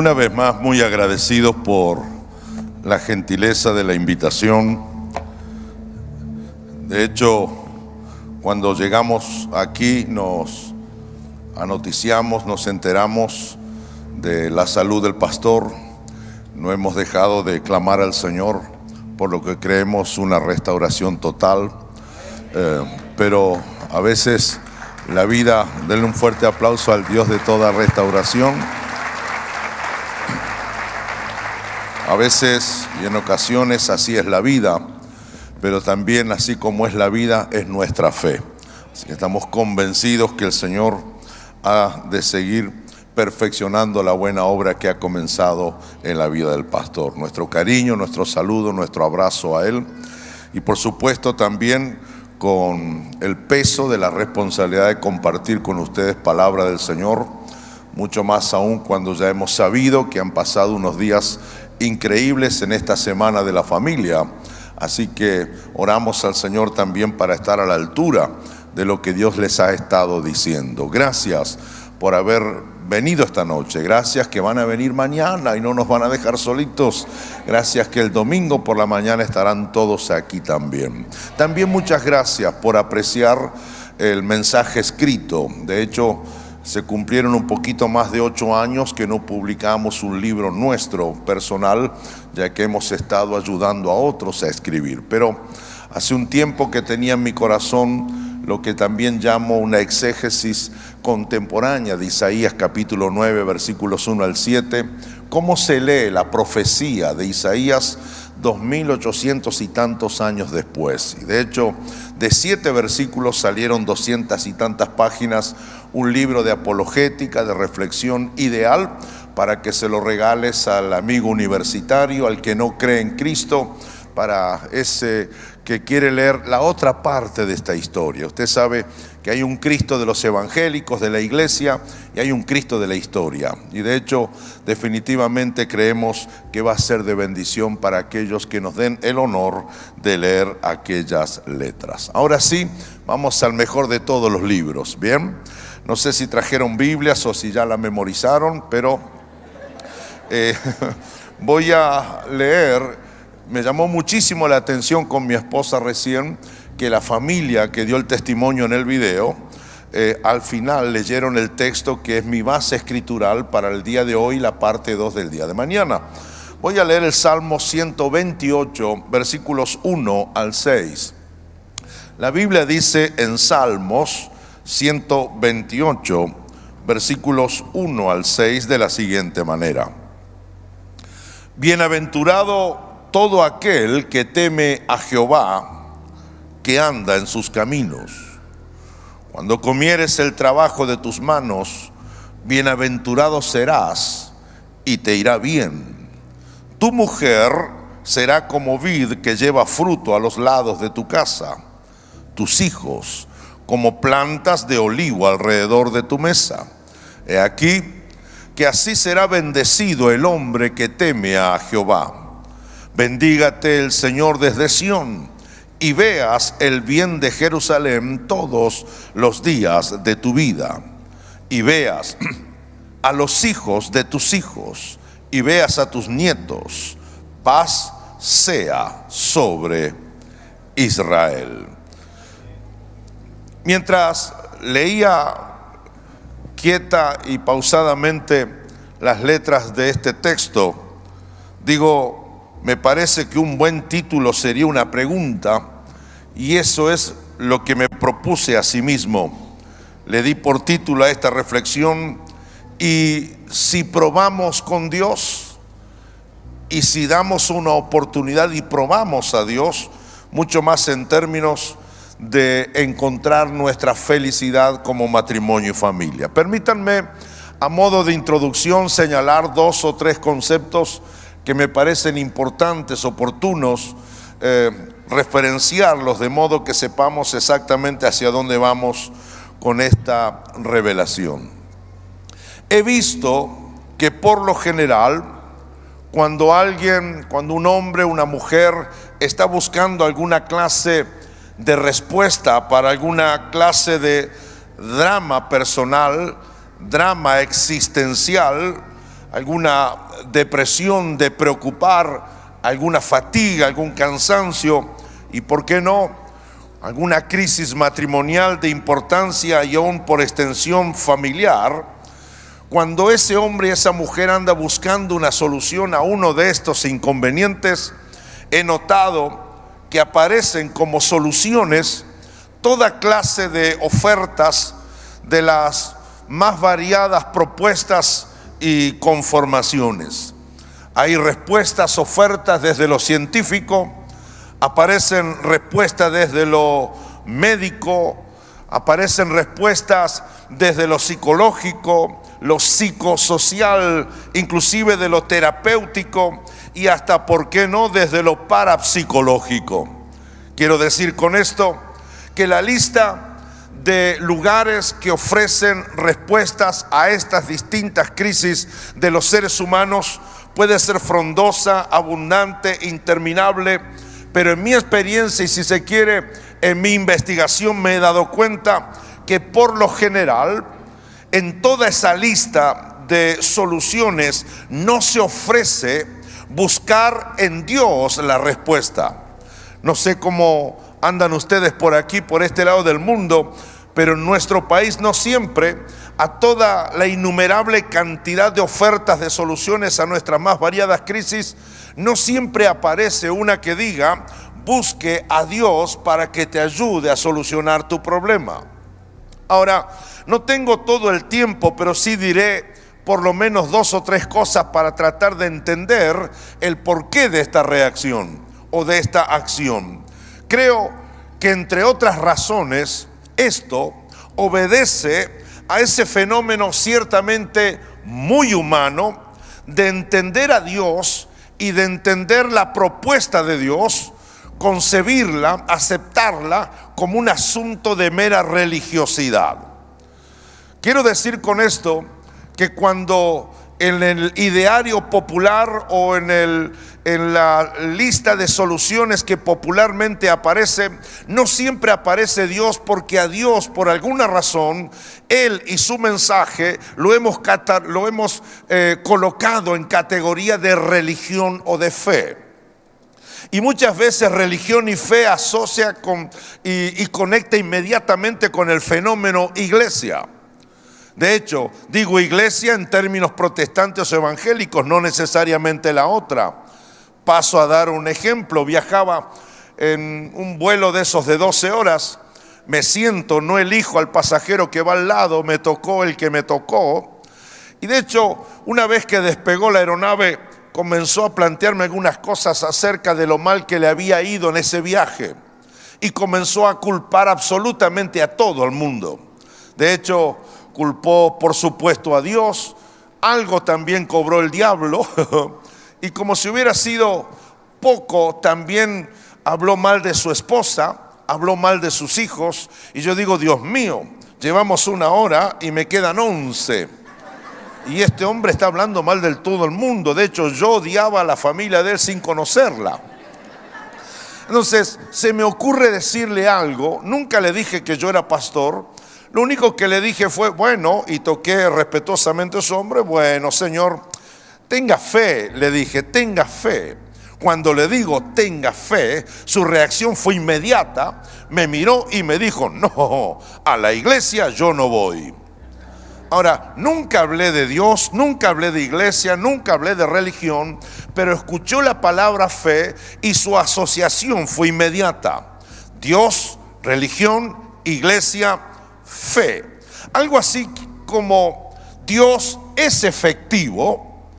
Una vez más, muy agradecidos por la gentileza de la invitación. De hecho, cuando llegamos aquí nos anoticiamos, nos enteramos de la salud del pastor. No hemos dejado de clamar al Señor, por lo que creemos una restauración total. Pero a veces la vida, denle un fuerte aplauso al Dios de toda restauración. A veces y en ocasiones así es la vida, pero también así como es la vida es nuestra fe. Así que estamos convencidos que el Señor ha de seguir perfeccionando la buena obra que ha comenzado en la vida del pastor. Nuestro cariño, nuestro saludo, nuestro abrazo a él, y por supuesto también con el peso de la responsabilidad de compartir con ustedes palabra del Señor, mucho más aún cuando ya hemos sabido que han pasado unos días increíbles en esta semana de la familia. Así que oramos al Señor también para estar a la altura de lo que Dios les ha estado diciendo. Gracias por haber venido esta noche. Gracias que van a venir mañana y no nos van a dejar solitos. Gracias que el domingo por la mañana estarán todos aquí también. También muchas gracias por apreciar el mensaje escrito. De hecho, se cumplieron un poquito más de 8 años que no publicamos un libro nuestro personal, ya que hemos estado ayudando a otros a escribir. Pero hace un tiempo que tenía en mi corazón lo que también llamo una exégesis contemporánea de Isaías capítulo 9, versículos 1 al 7. ¿Cómo se lee la profecía de Isaías 2800 y tantos años después? Y de hecho, de 7 versículos salieron 200 y tantas páginas, un libro de apologética, de reflexión ideal para que se lo regales al amigo universitario, al que no cree en Cristo, para ese que quiere leer la otra parte de esta historia. Usted sabe que hay un Cristo de los evangélicos, de la iglesia, y hay un Cristo de la historia. Y de hecho, definitivamente creemos que va a ser de bendición para aquellos que nos den el honor de leer aquellas letras. Ahora sí, vamos al mejor de todos los libros, ¿bien? No sé si trajeron Biblias o si ya la memorizaron, pero voy a leer. Me llamó muchísimo la atención con mi esposa recién que la familia que dio el testimonio en el video, al final leyeron el texto que es mi base escritural para el día de hoy, la parte 2 del día de mañana. Voy a leer el Salmo 128, versículos 1 al 6. La Biblia dice en Salmos 128, versículos 1 al 6 de la siguiente manera: Bienaventurado todo aquel que teme a Jehová, que anda en sus caminos. Cuando comieres el trabajo de tus manos, bienaventurado serás y te irá bien. Tu mujer será como vid que lleva fruto a los lados de tu casa, tus hijos como plantas de olivo alrededor de tu mesa. He aquí que así será bendecido el hombre que teme a Jehová. Bendígate el Señor desde Sión, y veas el bien de Jerusalén todos los días de tu vida. Y veas a los hijos de tus hijos, y veas a tus nietos. Paz sea sobre Israel. Mientras leía quieta y pausadamente las letras de este texto, digo, me parece que un buen título sería una pregunta, y eso es lo que me propuse a sí mismo. Le di por título a esta reflexión: ¿y si probamos con Dios? ¿Y si damos una oportunidad y probamos a Dios? Mucho más en términos de encontrar nuestra felicidad como matrimonio y familia. Permítanme, a modo de introducción, señalar 2 o 3 conceptos que me parecen importantes, oportunos, referenciarlos de modo que sepamos exactamente hacia dónde vamos con esta revelación. He visto que por lo general, cuando un hombre, una mujer está buscando alguna clase de respuesta para alguna clase de drama personal, drama existencial, alguna depresión de preocupar, alguna fatiga, algún cansancio y, ¿por qué no?, alguna crisis matrimonial de importancia y aún por extensión familiar. Cuando ese hombre y esa mujer anda buscando una solución a uno de estos inconvenientes, he notado que aparecen como soluciones toda clase de ofertas de las más variadas propuestas y conformaciones. Hay respuestas, ofertas desde lo científico, aparecen respuestas desde lo médico, aparecen respuestas desde lo psicológico, lo psicosocial, inclusive de lo terapéutico y hasta, ¿por qué no?, desde lo parapsicológico. Quiero decir con esto que la lista de lugares que ofrecen respuestas a estas distintas crisis de los seres humanos puede ser frondosa, abundante, interminable, pero en mi experiencia y, si se quiere, en mi investigación, me he dado cuenta que por lo general en toda esa lista de soluciones no se ofrece buscar en Dios la respuesta. No sé cómo andan ustedes por aquí, por este lado del mundo, pero en nuestro país no siempre, a toda la innumerable cantidad de ofertas de soluciones a nuestras más variadas crisis, no siempre aparece una que diga: busque a Dios para que te ayude a solucionar tu problema. Ahora, no tengo todo el tiempo, pero sí diré por lo menos 2 o 3 cosas para tratar de entender el porqué de esta reacción o de esta acción. Creo que, entre otras razones, esto obedece a ese fenómeno ciertamente muy humano de entender a Dios y de entender la propuesta de Dios, concebirla, aceptarla como un asunto de mera religiosidad. Quiero decir con esto que cuando en el ideario popular o en la lista de soluciones que popularmente aparece, no siempre aparece Dios, porque a Dios, por alguna razón, Él y su mensaje lo hemos colocado en categoría de religión o de fe. Y muchas veces religión y fe asocia y conecta inmediatamente con el fenómeno iglesia. De hecho, digo iglesia en términos protestantes o evangélicos, no necesariamente la otra. Paso a dar un ejemplo. Viajaba en un vuelo de esos de 12 horas. Me siento, no elijo al pasajero que va al lado, me tocó el que me tocó. Y de hecho, una vez que despegó la aeronave, comenzó a plantearme algunas cosas acerca de lo mal que le había ido en ese viaje. Y comenzó a culpar absolutamente a todo el mundo. De hecho, culpó, por supuesto, a Dios. Algo también cobró el diablo. Y como si hubiera sido poco, también habló mal de su esposa, habló mal de sus hijos. Y yo digo: Dios mío, llevamos 1 hora y me quedan 11. Y este hombre está hablando mal del todo el mundo. De hecho, yo odiaba a la familia de él sin conocerla. Entonces, se me ocurre decirle algo. Nunca le dije que yo era pastor. Lo único que le dije fue: bueno, y toqué respetuosamente a su hombre. Bueno, señor, tenga fe, le dije, tenga fe. Cuando le digo tenga fe, su reacción fue inmediata. Me miró y me dijo: no, a la iglesia yo no voy. Ahora, nunca hablé de Dios, nunca hablé de iglesia, nunca hablé de religión, pero escuchó la palabra fe y su asociación fue inmediata. Dios, religión, iglesia, fe. Algo así como Dios es efectivo,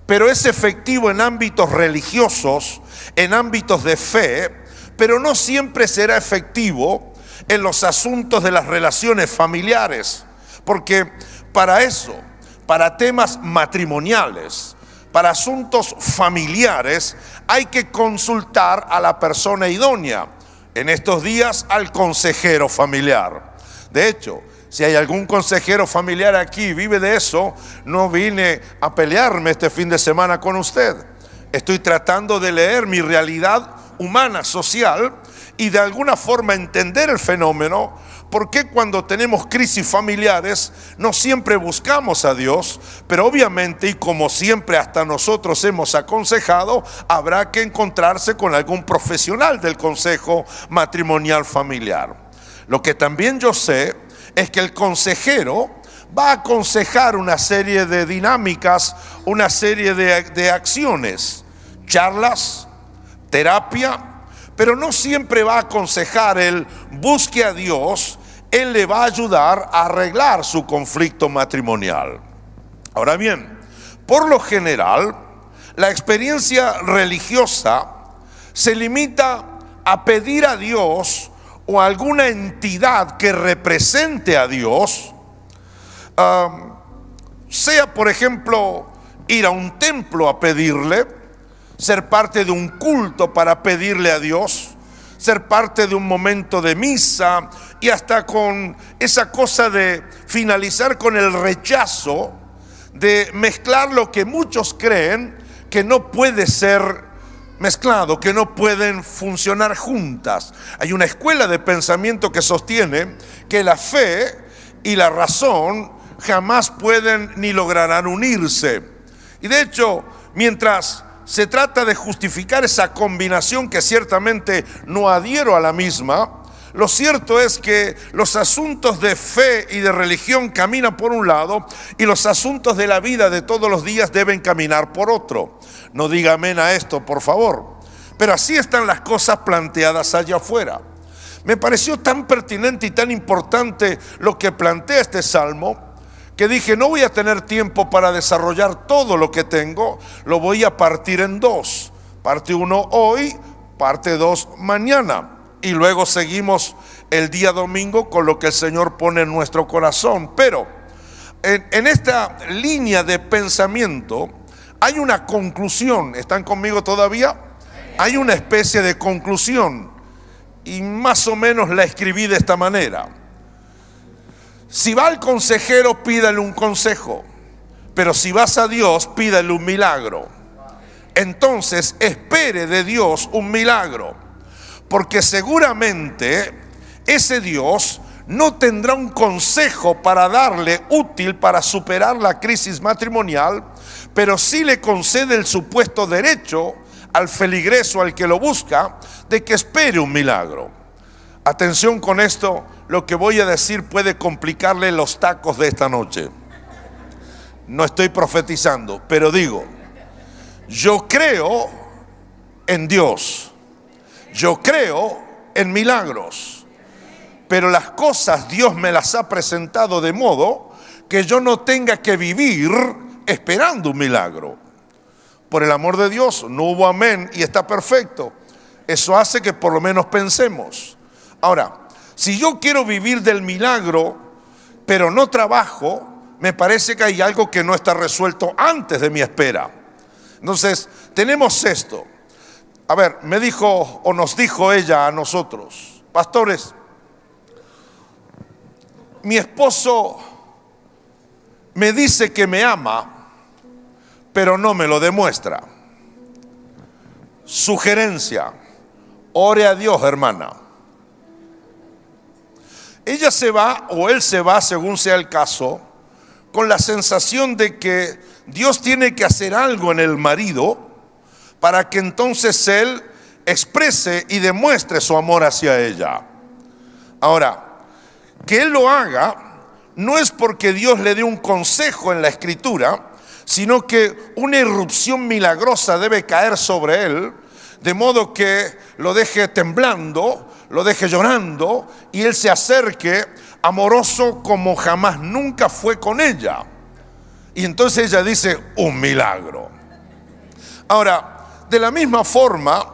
pero es efectivo en ámbitos religiosos, en ámbitos de fe, pero no siempre será efectivo en los asuntos de las relaciones familiares. Porque para eso, para temas matrimoniales, para asuntos familiares, hay que consultar a la persona idónea. En estos días, al consejero familiar. De hecho, si hay algún consejero familiar aquí y vive de eso, no vine a pelearme este fin de semana con usted. Estoy tratando de leer mi realidad humana, social, y de alguna forma entender el fenómeno por qué cuando tenemos crisis familiares no siempre buscamos a Dios, pero obviamente, y como siempre hasta nosotros hemos aconsejado, habrá que encontrarse con algún profesional del consejo matrimonial familiar. Lo que también yo sé es que el consejero va a aconsejar una serie de dinámicas, una serie de acciones, charlas, terapia, pero no siempre va a aconsejar el busque a Dios. Él le va a ayudar a arreglar su conflicto matrimonial. Ahora bien, por lo general, la experiencia religiosa se limita a pedir a Dios o a alguna entidad que represente a Dios, sea por ejemplo ir a un templo a pedirle, ser parte de un culto para pedirle a Dios, ser parte de un momento de misa, y hasta con esa cosa de finalizar con el rechazo, de mezclar lo que muchos creen que no puede ser mezclado, que no pueden funcionar juntas. Hay una escuela de pensamiento que sostiene que la fe y la razón jamás pueden ni lograrán unirse. Y de hecho, mientras se trata de justificar esa combinación, que ciertamente no adhiero a la misma, lo cierto es que los asuntos de fe y de religión caminan por un lado y los asuntos de la vida de todos los días deben caminar por otro. No diga amén a esto, por favor. Pero así están las cosas planteadas allá afuera. Me pareció tan pertinente y tan importante lo que plantea este salmo, que dije, no voy a tener tiempo para desarrollar todo lo que tengo, lo voy a partir en dos. Parte 1 hoy, parte 2 mañana. Y luego seguimos el día domingo con lo que el Señor pone en nuestro corazón. Pero en esta línea de pensamiento hay una conclusión. ¿Están conmigo todavía? Hay una especie de conclusión. Y más o menos la escribí de esta manera. Si va al consejero, pídale un consejo. Pero si vas a Dios, pídale un milagro. Entonces, espere de Dios un milagro. Porque seguramente ese Dios no tendrá un consejo para darle útil para superar la crisis matrimonial, pero sí le concede el supuesto derecho al feligreso, al que lo busca, de que espere un milagro. Atención con esto, lo que voy a decir puede complicarle los tacos de esta noche. No estoy profetizando, pero digo, yo creo en Dios. Yo creo en milagros, pero las cosas Dios me las ha presentado de modo que yo no tenga que vivir esperando un milagro. Por el amor de Dios, no hubo amén y está perfecto. Eso hace que por lo menos pensemos. Ahora, si yo quiero vivir del milagro, pero no trabajo, me parece que hay algo que no está resuelto antes de mi espera. Entonces, tenemos esto. A ver, me dijo o nos dijo ella a nosotros, pastores, mi esposo me dice que me ama, pero no me lo demuestra. Sugerencia, ore a Dios, hermana. Ella se va o él se va, según sea el caso, con la sensación de que Dios tiene que hacer algo en el marido para que entonces él exprese y demuestre su amor hacia ella. Ahora, que él lo haga no es porque Dios le dé un consejo en la Escritura, sino que una irrupción milagrosa debe caer sobre él, de modo que lo deje temblando, lo deje llorando, y él se acerque amoroso como jamás nunca fue con ella. Y entonces ella dice, un milagro. Ahora, de la misma forma,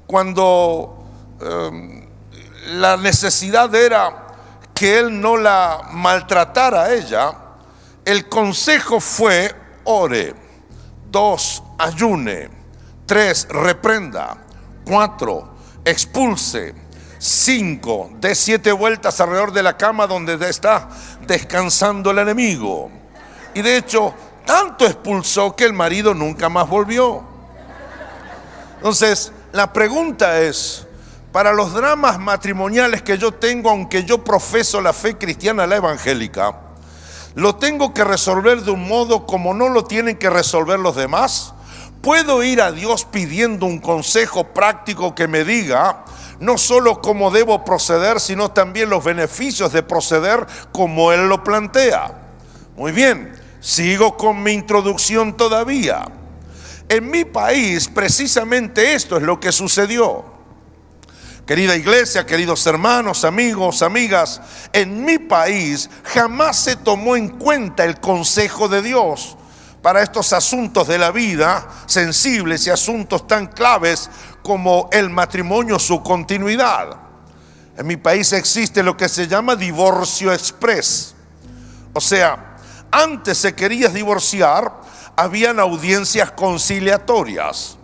cuando la necesidad era que él no la maltratara a ella, el consejo fue, ore. 2, ayune. 3, reprenda. 4, expulse. 5, dé 7 vueltas alrededor de la cama donde está descansando el enemigo. Y de hecho, tanto expulsó que el marido nunca más volvió. Entonces, la pregunta es, para los dramas matrimoniales que yo tengo, aunque yo profeso la fe cristiana, la evangélica, lo tengo que resolver de un modo como no lo tienen que resolver los demás. Puedo ir a Dios pidiendo un consejo práctico que me diga no solo cómo debo proceder, sino también los beneficios de proceder como Él lo plantea. Muy bien, sigo con mi introducción todavía. En mi país, precisamente esto es lo que sucedió. Querida iglesia, queridos hermanos, amigos, amigas, en mi país jamás se tomó en cuenta el consejo de Dios para estos asuntos de la vida sensibles y asuntos tan claves como el matrimonio, su continuidad. En mi país existe lo que se llama divorcio express. O sea, antes se querías divorciar, habían audiencias conciliatorias.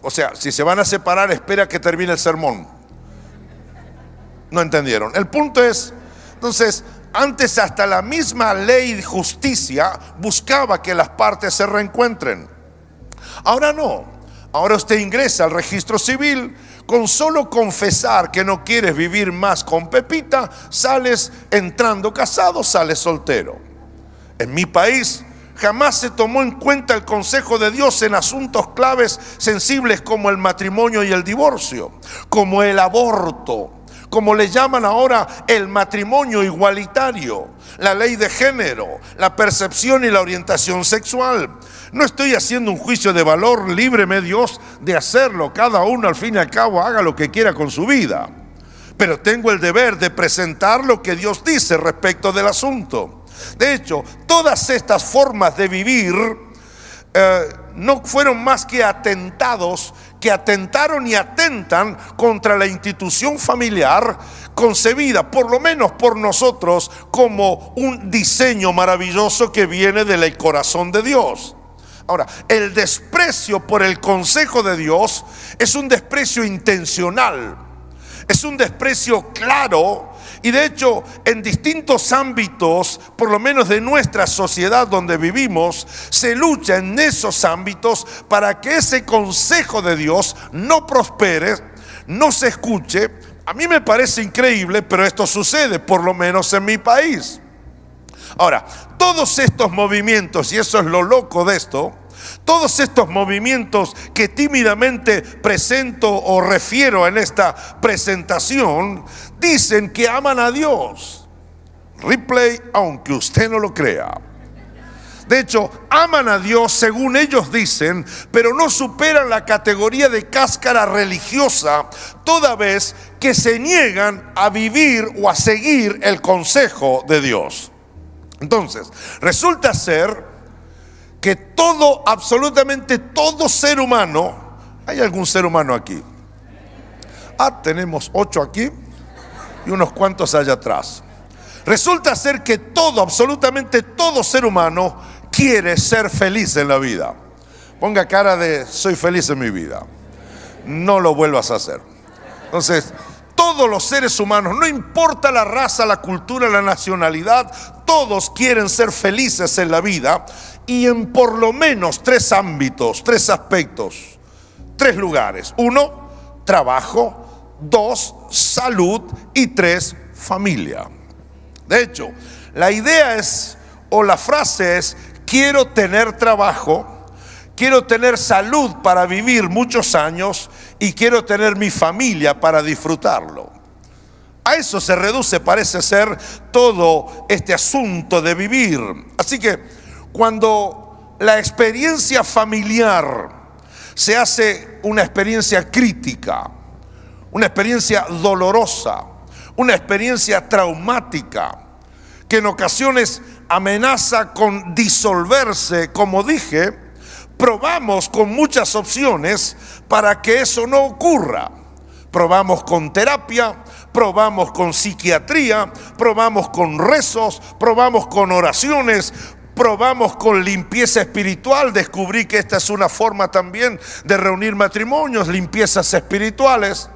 O sea, si se van a separar, espera que termine el sermón. No entendieron. El punto es, entonces, antes hasta la misma ley de justicia buscaba que las partes se reencuentren. Ahora no. Ahora usted ingresa al registro civil, con solo confesar que no quieres vivir más con Pepita, sales entrando casado, sales soltero. En mi país jamás se tomó en cuenta el consejo de Dios en asuntos claves sensibles como el matrimonio y el divorcio, como el aborto, como le llaman ahora el matrimonio igualitario, la ley de género, la percepción y la orientación sexual. No estoy haciendo un juicio de valor, líbreme Dios de hacerlo. Cada uno al fin y al cabo haga lo que quiera con su vida. Pero tengo el deber de presentar lo que Dios dice respecto del asunto. De hecho, todas estas formas de vivir no fueron más que atentados que atentaron y atentan contra la institución familiar concebida, por lo menos por nosotros, como un diseño maravilloso que viene del corazón de Dios. Ahora, el desprecio por el consejo de Dios es un desprecio intencional, es un desprecio claro. Y de hecho, en distintos ámbitos, por lo menos de nuestra sociedad donde vivimos, se lucha en esos ámbitos para que ese consejo de Dios no prospere, no se escuche. A mí me parece increíble, pero esto sucede, por lo menos en mi país. Ahora, todos estos movimientos, y eso es lo loco de esto, todos estos movimientos que tímidamente presento o refiero en esta presentación, dicen que aman a Dios. Replay, aunque usted no lo crea. De hecho, aman a Dios según ellos dicen, pero no superan la categoría de cáscara religiosa, toda vez que se niegan a vivir o a seguir el consejo de Dios. Entonces, resulta ser que todo, absolutamente todo ser humano, ¿hay algún ser humano aquí? Tenemos 8 aquí y unos cuantos allá atrás. Resulta ser que todo, absolutamente todo ser humano quiere ser feliz en la vida. Ponga cara de soy feliz en mi vida. No lo vuelvas a hacer. Entonces, todos los seres humanos, no importa la raza, la cultura, la nacionalidad, todos quieren ser felices en la vida y en por lo menos 3 ámbitos, 3 aspectos, 3 lugares. 1, trabajo. 2, salud. Y 3, familia. De hecho, la idea es, o la frase es, quiero tener trabajo, quiero tener salud para vivir muchos años y quiero tener mi familia para disfrutarlo. A eso se reduce, parece ser, todo este asunto de vivir. Así que cuando la experiencia familiar se hace una experiencia crítica, una experiencia dolorosa, una experiencia traumática, que en ocasiones amenaza con disolverse, como dije, probamos con muchas opciones para que eso no ocurra. Probamos con terapia, probamos con psiquiatría, probamos con rezos, probamos con oraciones, probamos con limpieza espiritual. Descubrí que esta es una forma también de reunir matrimonios, limpiezas espirituales.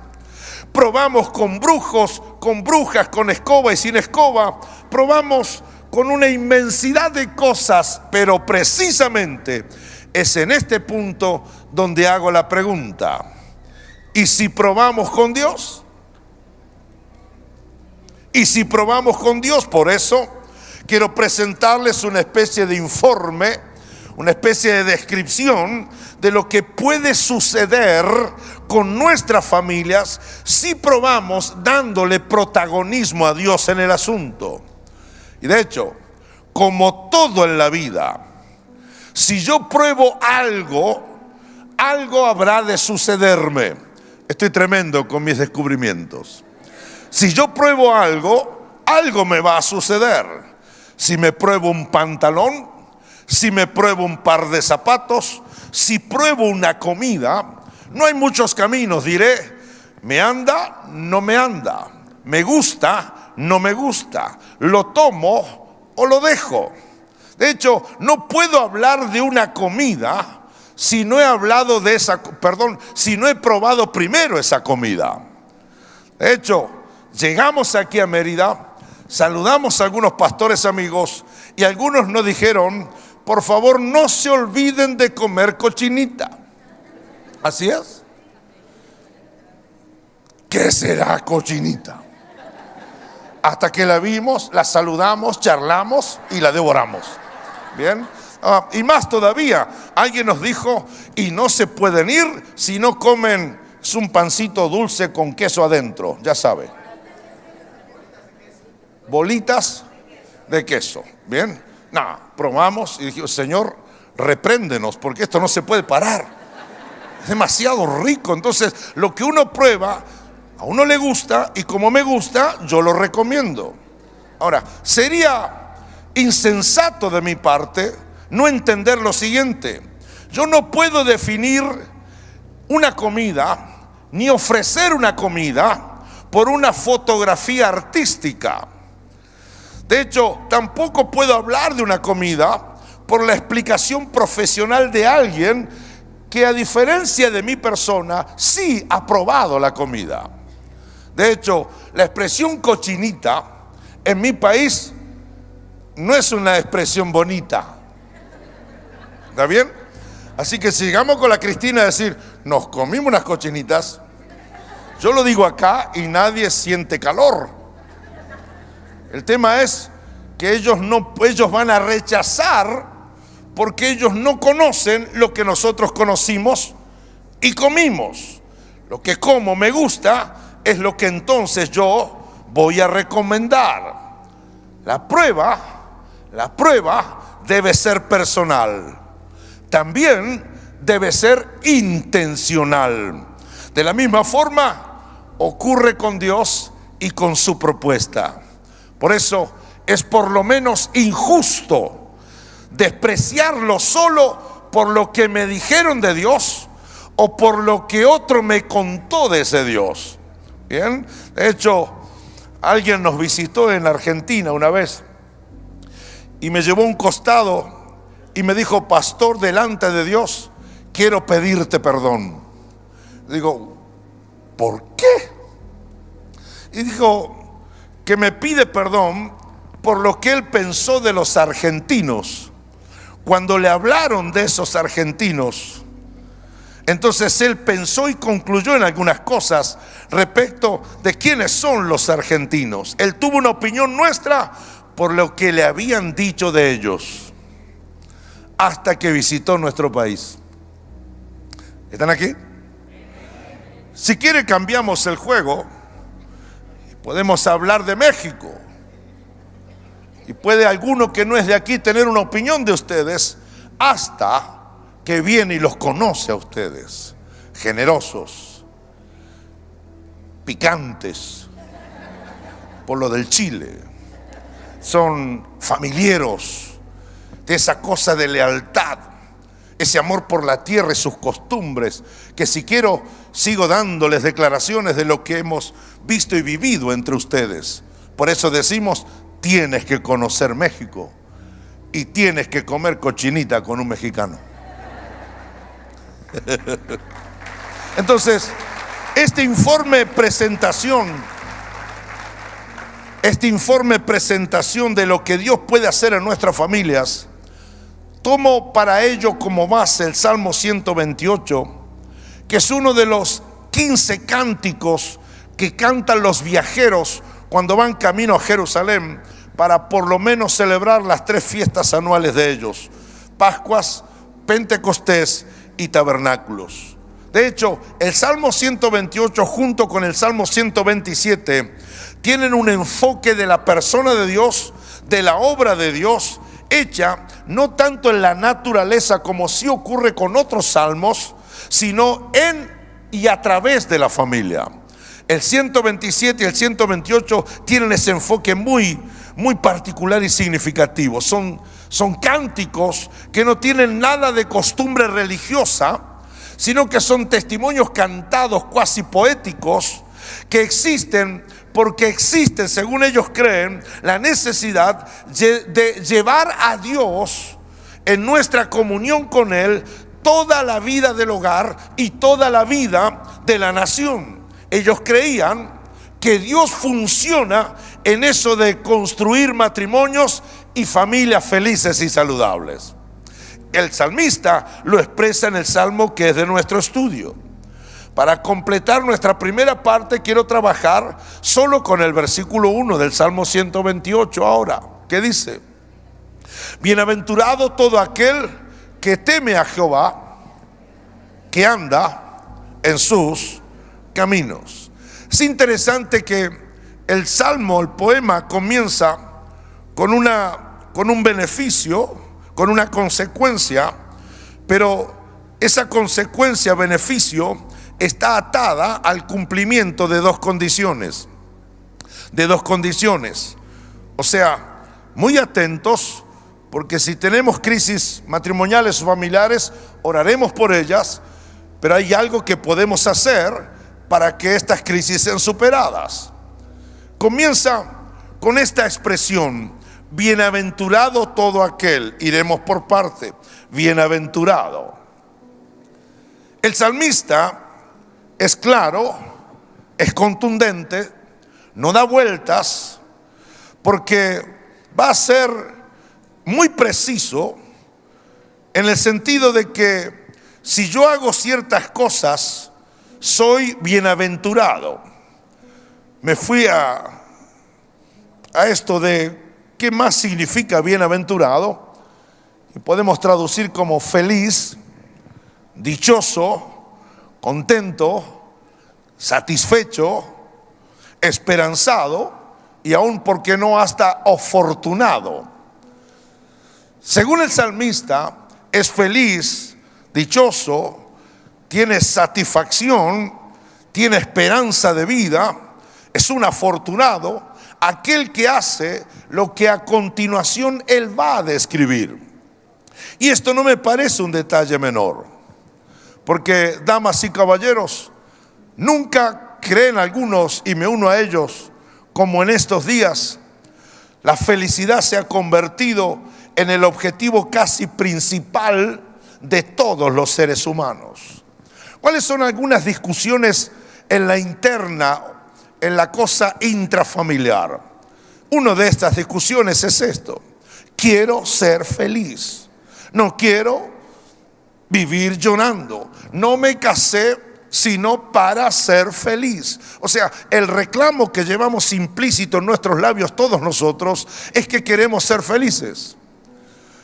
Probamos con brujos, con brujas, con escoba y sin escoba. Probamos con una inmensidad de cosas, pero precisamente es en este punto donde hago la pregunta: ¿Y si probamos con Dios? ¿Y si probamos con Dios? Por eso quiero presentarles una especie de informe, una especie de descripción de lo que puede suceder con nuestras familias si probamos dándole protagonismo a Dios en el asunto. Y de hecho, como todo en la vida, si yo pruebo algo, algo habrá de sucederme. Estoy tremendo con mis descubrimientos. Si yo pruebo algo, algo me va a suceder. Si me pruebo un pantalón, si me pruebo un par de zapatos, si pruebo una comida, no hay muchos caminos. Diré, me anda, no me anda, me gusta, no me gusta, lo tomo o lo dejo. De hecho, no puedo hablar de una comida si no he hablado de si no he probado primero esa comida. De hecho, llegamos aquí a Mérida, saludamos a algunos pastores amigos y algunos nos dijeron, por favor, no se olviden de comer cochinita. Así es. ¿Qué será cochinita? Hasta que la vimos, la saludamos, charlamos y la devoramos. Bien. Y más todavía, alguien nos dijo, y no se pueden ir si no comen un pancito dulce con queso adentro, ya sabe. Bolitas de queso. Bien. Probamos y dijimos, Señor, repréndenos, porque esto no se puede parar. Es demasiado rico. Entonces, lo que uno prueba, a uno le gusta, y como me gusta, yo lo recomiendo. Ahora, sería insensato de mi parte no entender lo siguiente. Yo no puedo definir una comida, ni ofrecer una comida por una fotografía artística. De hecho, tampoco puedo hablar de una comida por la explicación profesional de alguien que, a diferencia de mi persona, sí ha probado la comida. De hecho, la expresión cochinita en mi país no es una expresión bonita. ¿Está bien? Así que si llegamos con la Cristina a decir, nos comimos unas cochinitas, yo lo digo acá y nadie siente calor. El tema es que ellos van a rechazar porque ellos no conocen lo que nosotros conocimos y comimos. Lo que como me gusta es lo que entonces yo voy a recomendar. La prueba debe ser personal. También debe ser intencional. De la misma forma ocurre con Dios y con su propuesta. Por eso es por lo menos injusto despreciarlo solo por lo que me dijeron de Dios o por lo que otro me contó de ese Dios. Bien, de hecho, alguien nos visitó en Argentina una vez y me llevó a un costado y me dijo, pastor, delante de Dios, quiero pedirte perdón. Digo, ¿por qué? Y dijo que me pide perdón por lo que él pensó de los argentinos. Cuando le hablaron de esos argentinos, entonces él pensó y concluyó en algunas cosas respecto de quiénes son los argentinos. Él tuvo una opinión nuestra por lo que le habían dicho de ellos, hasta que visitó nuestro país. ¿Están aquí? Si quiere, cambiamos el juego. Podemos hablar de México. Y puede alguno que no es de aquí tener una opinión de ustedes hasta que viene y los conoce a ustedes. Generosos, picantes, por lo del chile. Son familiares, de esa cosa de lealtad, ese amor por la tierra y sus costumbres, que si quiero sigo dándoles declaraciones de lo que hemos visto y vivido entre ustedes. Por eso decimos, tienes que conocer México y tienes que comer cochinita con un mexicano. Entonces, este informe presentación de lo que Dios puede hacer en nuestras familias, tomo para ello como base el Salmo 128, que es uno de los 15 cánticos que cantan los viajeros cuando van camino a Jerusalén para por lo menos celebrar las 3 fiestas anuales de ellos: Pascuas, Pentecostés y Tabernáculos. De hecho, el Salmo 128 junto con el Salmo 127 tienen un enfoque de la persona de Dios, de la obra de Dios, hecha no tanto en la naturaleza como sí ocurre con otros salmos, sino en y a través de la familia. El 127 y el 128 tienen ese enfoque muy particular y significativo. Son cánticos que no tienen nada de costumbre religiosa, sino que son testimonios cantados cuasi poéticos que existen porque existe, según ellos creen, la necesidad de llevar a Dios en nuestra comunión con Él toda la vida del hogar y toda la vida de la nación. Ellos creían que Dios funciona en eso de construir matrimonios y familias felices y saludables. El salmista lo expresa en el salmo que es de nuestro estudio. Para completar nuestra primera parte, quiero trabajar solo con el versículo 1 del Salmo 128 ahora, que dice: bienaventurado todo aquel que teme a Jehová, que anda en sus caminos. Es interesante que el salmo, el poema, comienza con un beneficio, con una consecuencia, pero esa consecuencia, beneficio, está atada al cumplimiento de 2 condiciones. O sea, muy atentos, porque si tenemos crisis matrimoniales o familiares, oraremos por ellas, pero hay algo que podemos hacer para que estas crisis sean superadas. Comienza con esta expresión: bienaventurado todo aquel. Iremos por parte. Bienaventurado. El salmista es claro, es contundente, no da vueltas, porque va a ser muy preciso en el sentido de que si yo hago ciertas cosas, soy bienaventurado. Me fui a esto de qué más significa bienaventurado, y podemos traducir como feliz, dichoso, contento, satisfecho, esperanzado y aún, ¿por qué no?, hasta afortunado. Según el salmista, es feliz, dichoso, tiene satisfacción, tiene esperanza de vida, es un afortunado aquel que hace lo que a continuación él va a describir. Y esto no me parece un detalle menor, porque, damas y caballeros, nunca creen algunos, y me uno a ellos, como en estos días la felicidad se ha convertido en el objetivo casi principal de todos los seres humanos. ¿Cuáles son algunas discusiones en la interna, en la cosa intrafamiliar? Una de estas discusiones es esto: quiero ser feliz, no quiero vivir llorando, no me casé sino para ser feliz. O sea, el reclamo que llevamos implícito en nuestros labios todos nosotros es que queremos ser felices.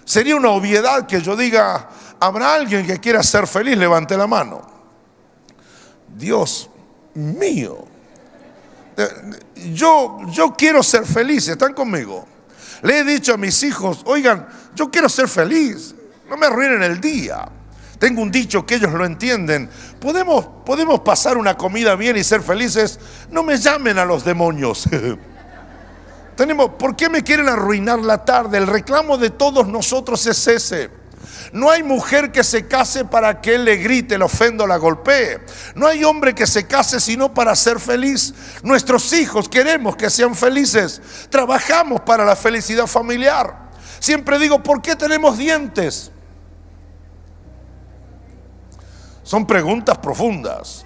Sería una obviedad que yo diga: ¿habrá alguien que quiera ser feliz? Levante la mano. Dios mío, yo quiero ser feliz. ¿Están conmigo? Le he dicho a mis hijos: oigan, yo quiero ser feliz, no me arruinen el día. Tengo un dicho que ellos lo entienden: podemos pasar una comida bien y ser felices. No me llamen a los demonios. ¿Por qué me quieren arruinar la tarde? El reclamo de todos nosotros es ese. No hay mujer que se case para que él le grite, le ofenda o la golpee. No hay hombre que se case sino para ser feliz. Nuestros hijos queremos que sean felices. Trabajamos para la felicidad familiar. Siempre digo: ¿por qué tenemos dientes? Son preguntas profundas.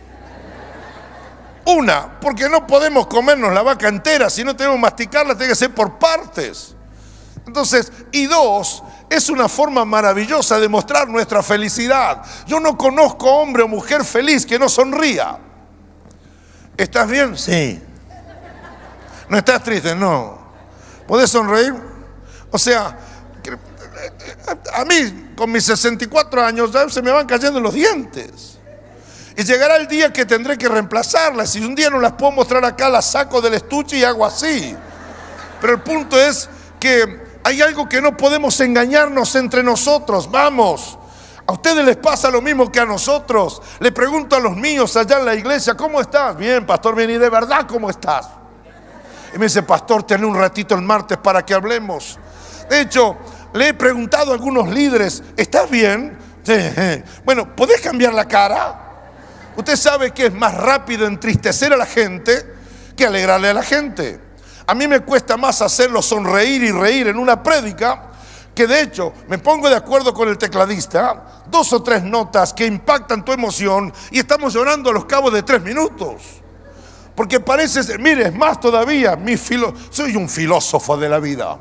Una, porque no podemos comernos la vaca entera. Si no tenemos que masticarla, tiene que ser por partes. Entonces, y dos, es una forma maravillosa de mostrar nuestra felicidad. Yo no conozco hombre o mujer feliz que no sonría. ¿Estás bien? Sí. ¿No estás triste? No. ¿Podés sonreír? O sea, a mí con mis 64 años ya se me van cayendo los dientes. Y llegará el día que tendré que reemplazarlas. Si un día no las puedo mostrar acá, las saco del estuche y hago así. Pero el punto es que hay algo que no podemos engañarnos entre nosotros. Vamos, a ustedes les pasa lo mismo que a nosotros. Le pregunto a los míos allá en la iglesia: ¿cómo estás? Bien, pastor, bien. ¿Y de verdad cómo estás? Y me dice: pastor, ten un ratito el martes para que hablemos. De hecho, le he preguntado a algunos líderes: ¿estás bien? Sí. Bueno, ¿podés cambiar la cara? Usted sabe que es más rápido entristecer a la gente que alegrarle a la gente. A mí me cuesta más hacerlo sonreír y reír en una prédica, que de hecho me pongo de acuerdo con el tecladista, 2 o 3 notas que impactan tu emoción y estamos llorando a los cabos de 3 minutos. Porque parece ser, mire, es más todavía, soy un filósofo de la vida.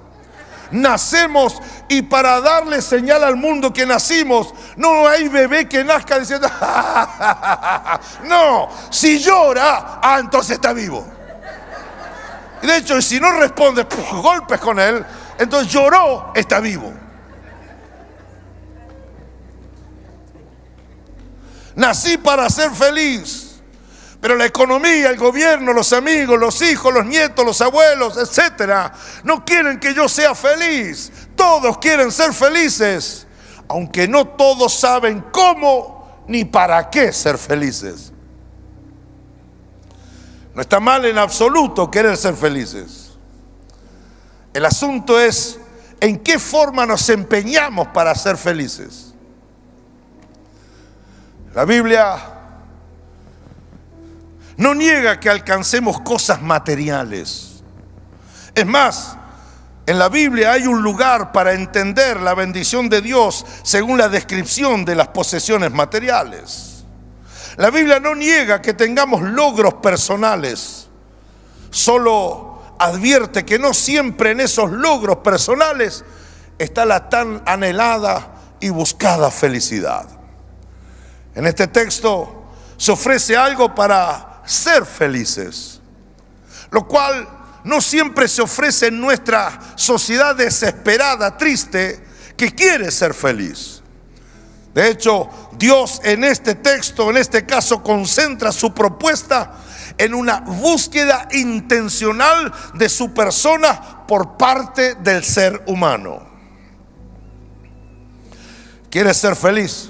Nacemos y para darle señal al mundo que nacimos, no hay bebé que nazca diciendo no, si llora, entonces está vivo. Y de hecho, si no responde, golpes con él, entonces lloró, está vivo. Nací para ser feliz. Pero la economía, el gobierno, los amigos, los hijos, los nietos, los abuelos, etcétera, no quieren que yo sea feliz. Todos quieren ser felices, aunque no todos saben cómo ni para qué ser felices. No está mal en absoluto querer ser felices. El asunto es en qué forma nos empeñamos para ser felices. La Biblia no niega que alcancemos cosas materiales. Es más, en la Biblia hay un lugar para entender la bendición de Dios según la descripción de las posesiones materiales. La Biblia no niega que tengamos logros personales. Solo advierte que no siempre en esos logros personales está la tan anhelada y buscada felicidad. En este texto se ofrece algo para ser felices, lo cual no siempre se ofrece en nuestra sociedad desesperada, triste, que quiere ser feliz. De hecho, Dios en este texto, en este caso, concentra su propuesta en una búsqueda intencional de su persona por parte del ser humano. ¿Quieres ser feliz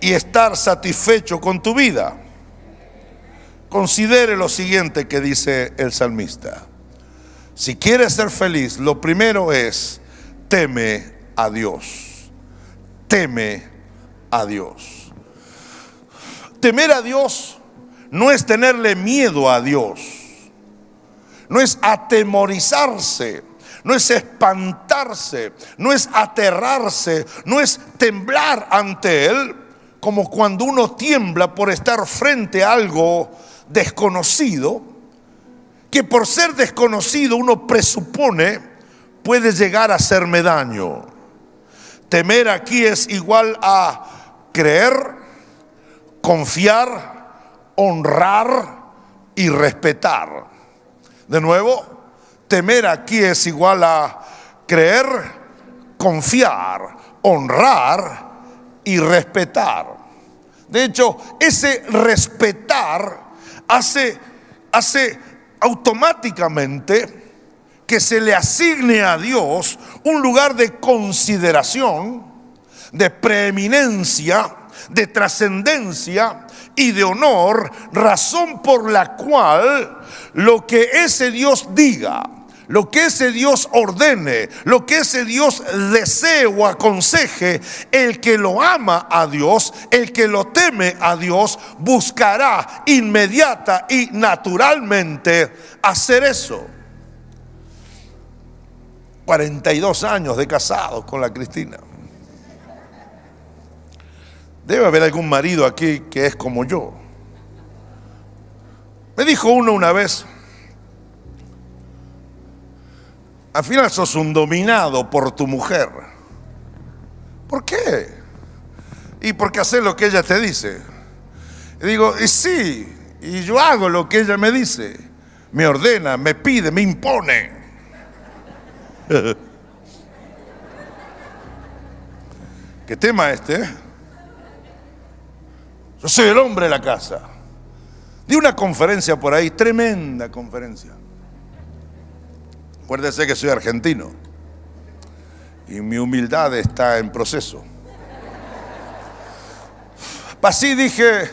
y estar satisfecho con tu vida? Considere lo siguiente que dice el salmista. Si quieres ser feliz, lo primero es: teme a Dios. Teme a Dios. Temer a Dios no es tenerle miedo a Dios, no es atemorizarse, no es espantarse, no es aterrarse, no es temblar ante Él, como cuando uno tiembla por estar frente a algo desconocido, que por ser desconocido uno presupone puede llegar a hacerme daño. Temer aquí es igual a creer, confiar, honrar y respetar. De nuevo, temer aquí es igual a creer, confiar, honrar y respetar. De hecho, ese respetar hace automáticamente que se le asigne a Dios un lugar de consideración, de preeminencia, de trascendencia y de honor, razón por la cual lo que ese Dios diga, lo que ese Dios ordene, lo que ese Dios desee o aconseje, el que lo ama a Dios, el que lo teme a Dios, buscará inmediata y naturalmente hacer eso. 42 años de casado con la Cristina. Debe haber algún marido aquí que es como yo. Me dijo uno una vez: al final sos un dominado por tu mujer. ¿Por qué? Y porque haces lo que ella te dice. Y digo, y sí, Y yo hago lo que ella me dice. Me ordena, me pide, me impone. ¿Qué tema este? Yo soy el hombre de la casa. Di una conferencia por ahí, tremenda conferencia. Acuérdese que soy argentino y mi humildad está en proceso. Así dije,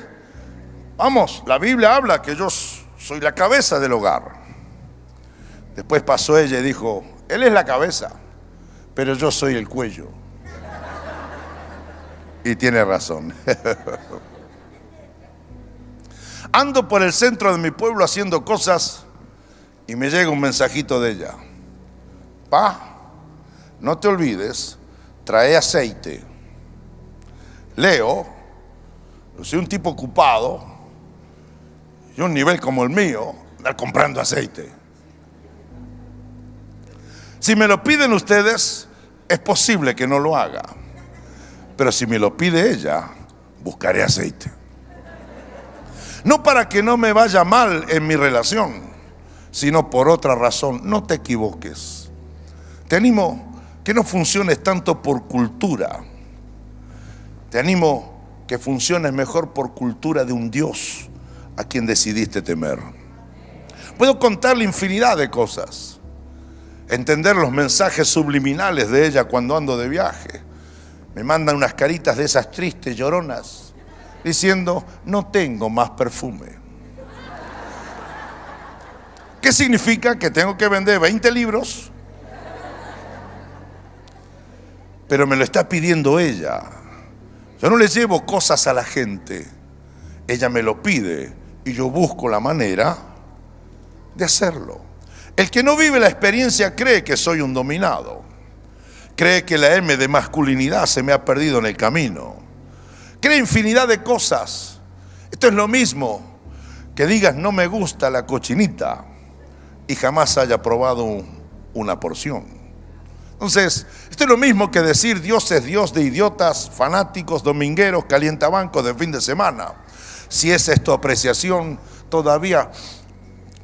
vamos, la Biblia habla que yo soy la cabeza del hogar. Después pasó ella y dijo, él es la cabeza, pero yo soy el cuello. Y tiene razón. Ando por el centro de mi pueblo haciendo cosas y me llega un mensajito de ella. Pa, no te olvides, trae aceite. Leo, yo soy un tipo ocupado y un nivel como el mío, andar comprando aceite. Si me lo piden ustedes, es posible que no lo haga. Pero si me lo pide ella, buscaré aceite. No para que no me vaya mal en mi relación, sino por otra razón. No te equivoques. Te animo que no funciones tanto por cultura. Te animo que funciones mejor por cultura de un Dios a quien decidiste temer. Puedo contarle infinidad de cosas. Entender los mensajes subliminales de ella cuando ando de viaje. Me mandan unas caritas de esas tristes, lloronas, diciendo, no tengo más perfume. ¿Qué significa? Que tengo que vender 20 libros. Pero me lo está pidiendo ella. Yo no le llevo cosas a la gente. Ella me lo pide y yo busco la manera de hacerlo. El que no vive la experiencia cree que soy un dominado. Cree que la M de masculinidad se me ha perdido en el camino. Cree infinidad de cosas. Esto es lo mismo que digas no me gusta la cochinita y jamás haya probado una porción. Entonces, esto es lo mismo que decir Dios es Dios de idiotas, fanáticos, domingueros, calientabancos de fin de semana. Si esa es tu apreciación, todavía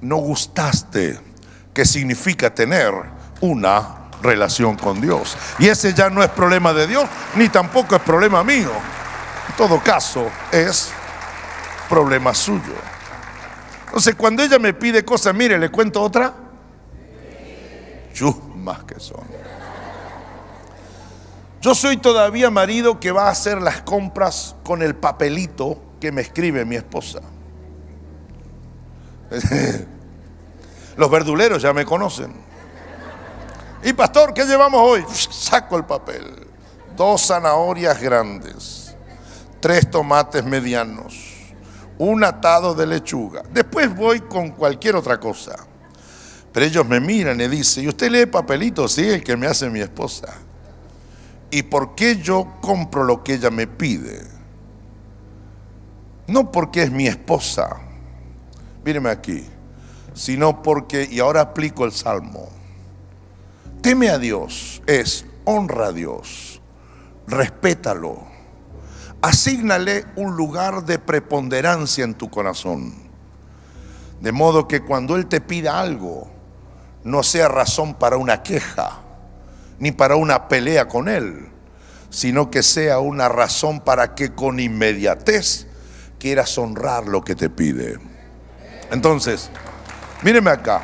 no gustaste qué significa tener una relación con Dios. Y ese ya no es problema de Dios, ni tampoco es problema mío. En todo caso, es problema suyo. Entonces, cuando ella me pide cosas, mire, ¿le cuento otra? Más que son. Yo soy todavía marido que va a hacer las compras con el papelito que me escribe mi esposa. Los verduleros ya me conocen. Y pastor, ¿qué llevamos hoy? Saco el papel. 2 zanahorias grandes, 3 tomates medianos, un atado de lechuga. Después voy con cualquier otra cosa. Pero ellos me miran y dicen, ¿y usted lee papelito? Sí, el que me hace mi esposa. ¿Y por qué yo compro lo que ella me pide? No porque es mi esposa, míreme aquí, sino porque, y ahora aplico el Salmo, teme a Dios es honra a Dios, respétalo, asígnale un lugar de preponderancia en tu corazón, de modo que cuando Él te pida algo, no sea razón para una queja, ni para una pelea con Él, sino que sea una razón para que con inmediatez quieras honrar lo que te pide. Entonces, míreme acá.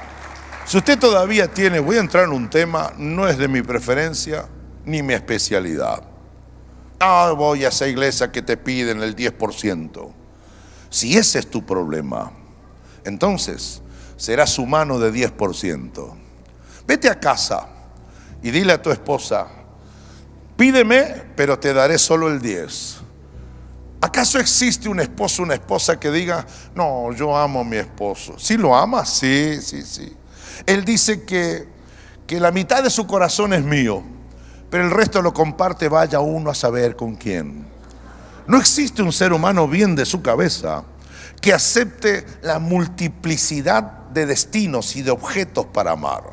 Si usted todavía tiene, voy a entrar en un tema, no es de mi preferencia ni mi especialidad. Ah, voy a esa iglesia que te piden el 10%. Si ese es tu problema, entonces será su mano de 10%. Vete a casa y dile a tu esposa, pídeme, pero te daré solo el 10%. ¿Acaso existe un esposo, una esposa que diga, no, yo amo a mi esposo? ¿Sí lo ama? Sí. Él dice que la mitad de su corazón es mío, pero el resto lo comparte, vaya uno a saber con quién. No existe un ser humano bien de su cabeza que acepte la multiplicidad de destinos y de objetos para amar.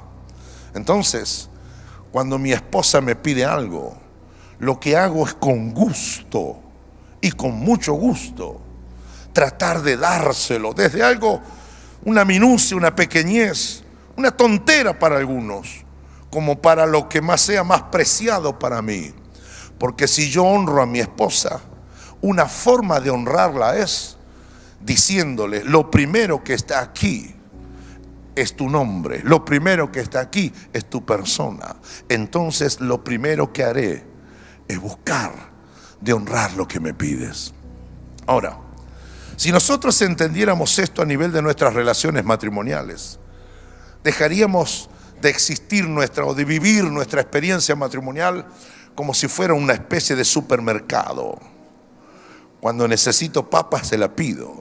Entonces, cuando mi esposa me pide algo, lo que hago es con gusto y con mucho gusto tratar de dárselo, desde algo, una minucia, una pequeñez, una tontera para algunos, como para lo que más sea más preciado para mí. Porque si yo honro a mi esposa, una forma de honrarla es diciéndole: lo primero que está aquí es tu nombre, lo primero que está aquí es tu persona. Entonces lo primero que haré es buscar de honrar lo que me pides. Ahora, si nosotros entendiéramos esto a nivel de nuestras relaciones matrimoniales, dejaríamos de existir o de vivir nuestra experiencia matrimonial como si fuera una especie de supermercado. Cuando necesito papas, se la pido.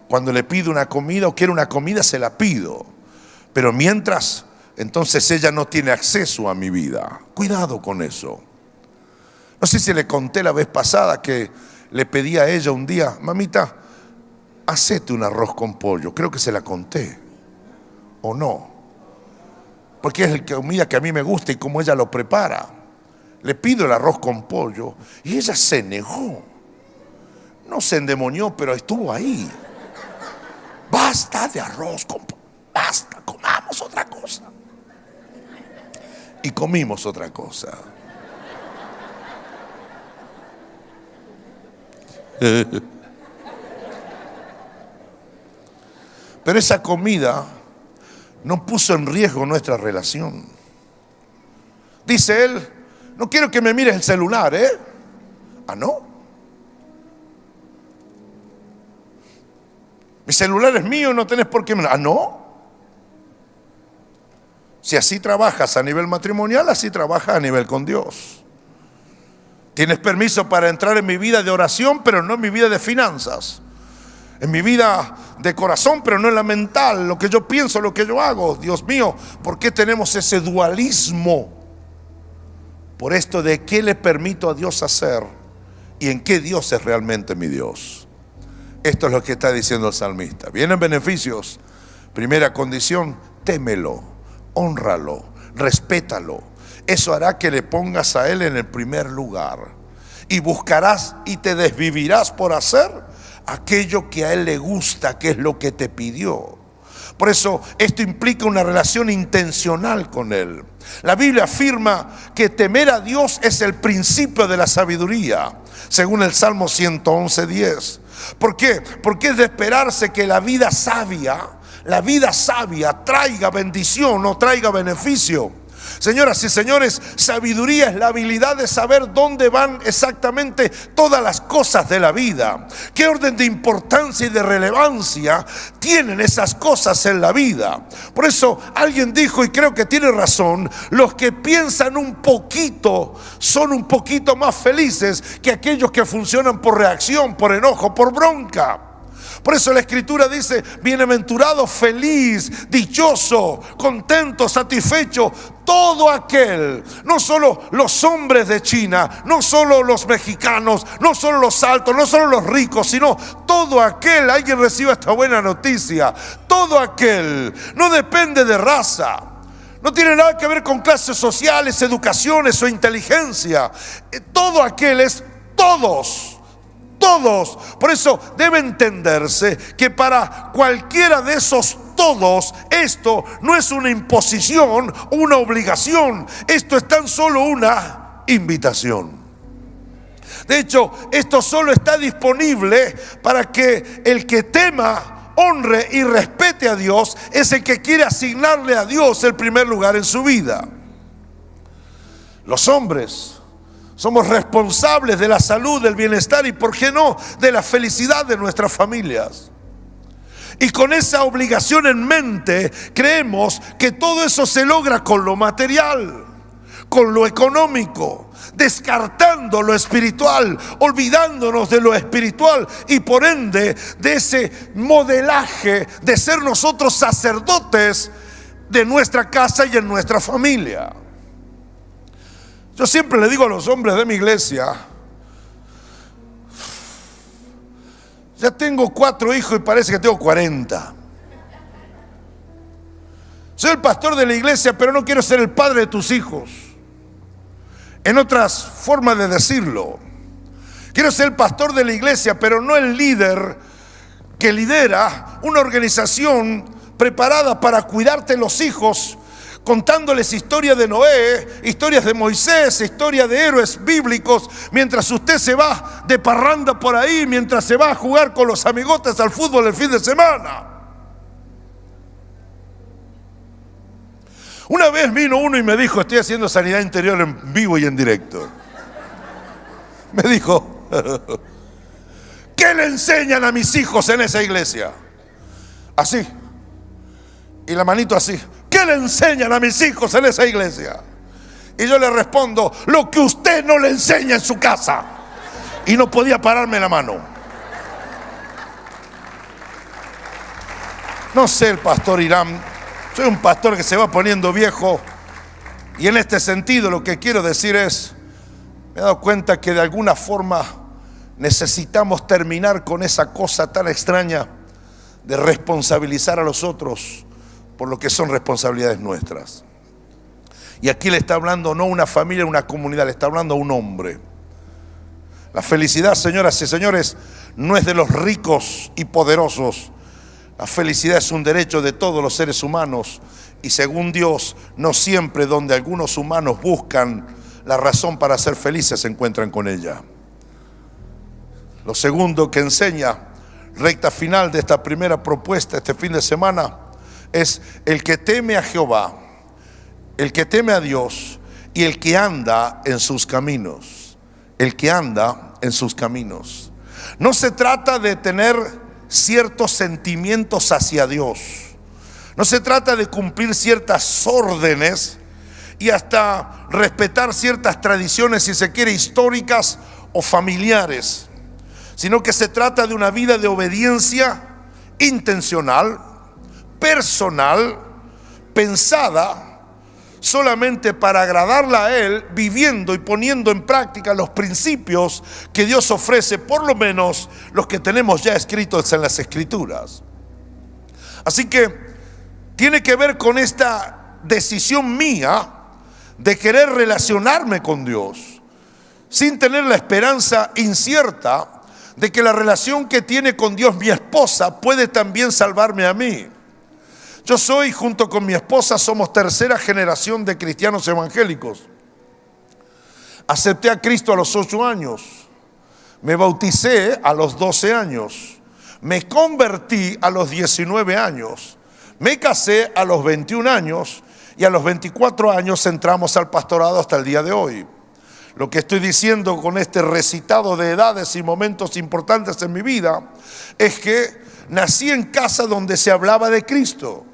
Cuando le pido una comida o quiero una comida, se la pido. Pero mientras, entonces ella no tiene acceso a mi vida. Cuidado con eso. No sé si le conté la vez pasada que le pedí a ella un día: mamita, hacete un arroz con pollo. Creo que se la conté, ¿o no? Porque es la comida que a mí me gusta y como ella lo prepara. Le pido el arroz con pollo y ella se negó. No se endemonió, pero estuvo ahí. Basta de arroz con pollo, basta, comamos otra cosa. Y comimos otra cosa. Pero esa comida no puso en riesgo nuestra relación. Dice él: no quiero que me mires el celular, ¿eh? Ah, ¿no? Mi celular es mío, no tenés por qué mirar. Ah, ¿no? Si así trabajas a nivel matrimonial, así trabajas a nivel con Dios. Tienes permiso para entrar en mi vida de oración, pero no en mi vida de finanzas. En mi vida de corazón, pero no en la mental. Lo que yo pienso, lo que yo hago. Dios mío, ¿por qué tenemos ese dualismo? Por esto de qué le permito a Dios hacer y en qué Dios es realmente mi Dios. Esto es lo que está diciendo el salmista. Vienen beneficios. Primera condición: témelo, hónralo, respétalo. Eso hará que le pongas a Él en el primer lugar. Y buscarás y te desvivirás por hacer aquello que a Él le gusta, que es lo que te pidió. Por eso esto implica una relación intencional con Él. La Biblia afirma que temer a Dios es el principio de la sabiduría, según el Salmo 111:10. ¿Por qué? Porque es de esperarse que la vida sabia traiga bendición o traiga beneficio. Señoras y señores, sabiduría es la habilidad de saber dónde van exactamente todas las cosas de la vida, qué orden de importancia y de relevancia tienen esas cosas en la vida. Por eso alguien dijo, y creo que tiene razón: los que piensan un poquito son un poquito más felices que aquellos que funcionan por reacción, por enojo, por bronca. Por eso la Escritura dice: bienaventurado, feliz, dichoso, contento, satisfecho, todo aquel, no solo los hombres de China, no solo los mexicanos, no solo los altos, no solo los ricos, sino todo aquel. Alguien reciba esta buena noticia: todo aquel, no depende de raza, no tiene nada que ver con clases sociales, educaciones o inteligencia. Todo aquel es todos. Por eso debe entenderse que para cualquiera de esos todos, esto no es una imposición o una obligación. Esto es tan solo una invitación. De hecho, esto solo está disponible para que el que tema, honre y respete a Dios es el que quiere asignarle a Dios el primer lugar en su vida. Los hombres somos responsables de la salud, del bienestar y, ¿por qué no?, de la felicidad de nuestras familias. Y con esa obligación en mente, creemos que todo eso se logra con lo material, con lo económico, descartando lo espiritual, olvidándonos de lo espiritual y por ende de ese modelaje de ser nosotros sacerdotes de nuestra casa y en nuestra familia. Yo siempre le digo a los hombres de mi iglesia: ya tengo 4 hijos y parece que tengo 40. Soy el pastor de la iglesia, pero no quiero ser el padre de tus hijos. En otras formas de decirlo, quiero ser el pastor de la iglesia, pero no el líder que lidera una organización preparada para cuidarte los hijos, contándoles historias de Noé, historias de Moisés, historias de héroes bíblicos, mientras usted se va de parranda por ahí, mientras se va a jugar con los amigotes al fútbol el fin de semana. Una vez vino uno y me dijo, estoy haciendo sanidad interior en vivo y en directo. Me dijo, ¿qué le enseñan a mis hijos en esa iglesia? Así. Y la manito así. ¿Qué le enseñan a mis hijos en esa iglesia? Y yo le respondo, lo que usted no le enseña en su casa. Y no podía pararme la mano. No sé, el pastor Irán, soy un pastor que se va poniendo viejo. Y en este sentido lo que quiero decir es, me he dado cuenta que de alguna forma necesitamos terminar con esa cosa tan extraña de responsabilizar a los otros por lo que son responsabilidades nuestras. Y aquí le está hablando no una familia, una comunidad, le está hablando a un hombre. La felicidad, señoras y señores, no es de los ricos y poderosos. La felicidad es un derecho de todos los seres humanos. Y según Dios, no siempre donde algunos humanos buscan la razón para ser felices se encuentran con ella. Lo segundo que enseña, recta final de esta primera propuesta este fin de semana, es el que teme a Jehová, el que teme a Dios y el que anda en sus caminos. El que anda en sus caminos. No se trata de tener ciertos sentimientos hacia Dios. No se trata de cumplir ciertas órdenes y hasta respetar ciertas tradiciones, si se quiere, históricas o familiares, sino que se trata de una vida de obediencia intencional, personal, pensada solamente para agradarla a Él, viviendo y poniendo en práctica los principios que Dios ofrece, por lo menos los que tenemos ya escritos en las Escrituras. Así que tiene que ver con esta decisión mía de querer relacionarme con Dios, sin tener la esperanza incierta de que la relación que tiene con Dios mi esposa puede también salvarme a mí. Yo soy, junto con mi esposa, somos tercera generación de cristianos evangélicos. Acepté a Cristo a los 8 años. Me bauticé a los 12 años. Me convertí a los 19 años. Me casé a los 21 años y a los 24 años entramos al pastorado hasta el día de hoy. Lo que estoy diciendo con este recitado de edades y momentos importantes en mi vida es que nací en casa donde se hablaba de Cristo.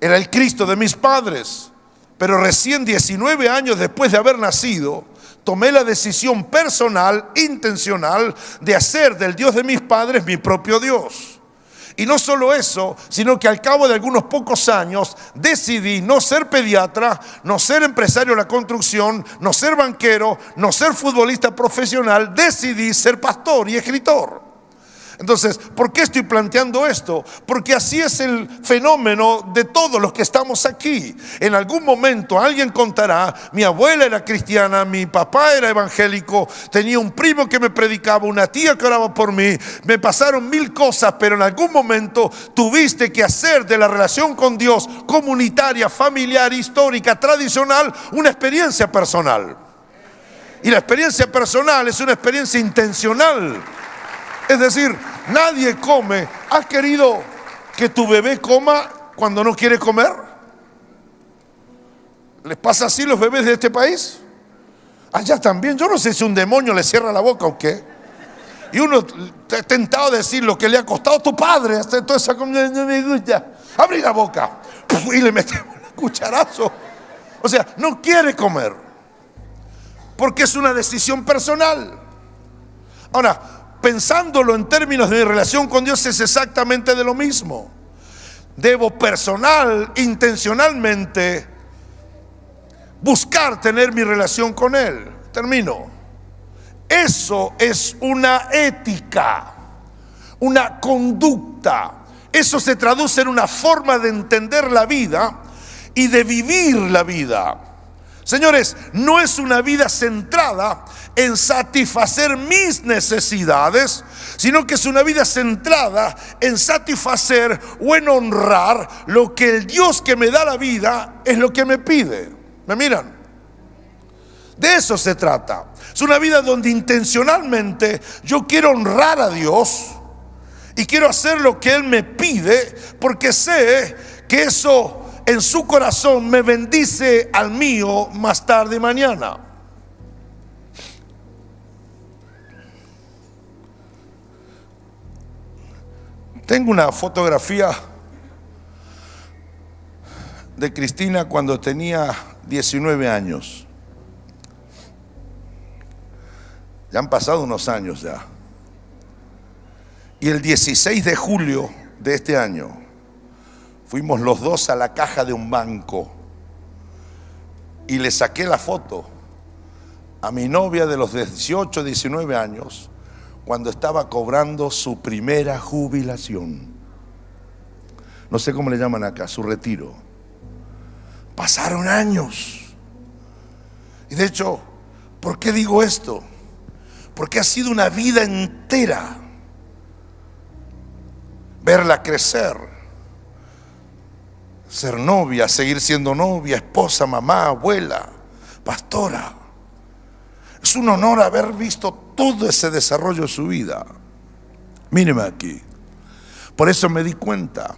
Era el Cristo de mis padres, pero recién 19 años después de haber nacido, tomé la decisión personal, intencional, de hacer del Dios de mis padres mi propio Dios. Y no solo eso, sino que al cabo de algunos pocos años decidí no ser pediatra, no ser empresario de la construcción, no ser banquero, no ser futbolista profesional, decidí ser pastor y escritor. Entonces, ¿por qué estoy planteando esto? Porque así es el fenómeno de todos los que estamos aquí. En algún momento alguien contará, mi abuela era cristiana, mi papá era evangélico, tenía un primo que me predicaba, una tía que oraba por mí, me pasaron 1000 cosas, pero en algún momento tuviste que hacer de la relación con Dios comunitaria, familiar, histórica, tradicional, una experiencia personal. Y la experiencia personal es una experiencia intencional. Es decir, nadie come. ¿Has querido que tu bebé coma cuando no quiere comer? ¿Les pasa así a los bebés de este país? Allá también. Yo no sé si un demonio le cierra la boca o qué. Y uno está tentado a decir lo que le ha costado a tu padre. Hacer toda esa comida, no me gusta. Abrí la boca y le metemos el cucharazo. O sea, no quiere comer porque es una decisión personal. Ahora, pensándolo en términos de mi relación con Dios, es exactamente de lo mismo. Debo personal, intencionalmente, buscar tener mi relación con Él. Termino. Eso es una ética, una conducta. Eso se traduce en una forma de entender la vida y de vivir la vida. Señores, no es una vida centrada en satisfacer mis necesidades, sino que es una vida centrada en satisfacer o en honrar lo que el Dios que me da la vida es lo que me pide. ¿Me miran? De eso se trata. Es una vida donde intencionalmente yo quiero honrar a Dios y quiero hacer lo que Él me pide, porque sé que eso en su corazón me bendice al mío más tarde y mañana. Tengo una fotografía de Cristina cuando tenía 19 años. Ya han pasado unos años ya. Y el 16 de julio de este año fuimos los dos a la caja de un banco y le saqué la foto a mi novia de los 18, 19 años cuando estaba cobrando su primera jubilación. No sé cómo le llaman acá, su retiro. Pasaron años. Y de hecho, ¿por qué digo esto? Porque ha sido una vida entera verla crecer, ser novia, seguir siendo novia, esposa, mamá, abuela, pastora. Es un honor haber visto todo ese desarrollo de su vida. Míreme aquí. Por eso me di cuenta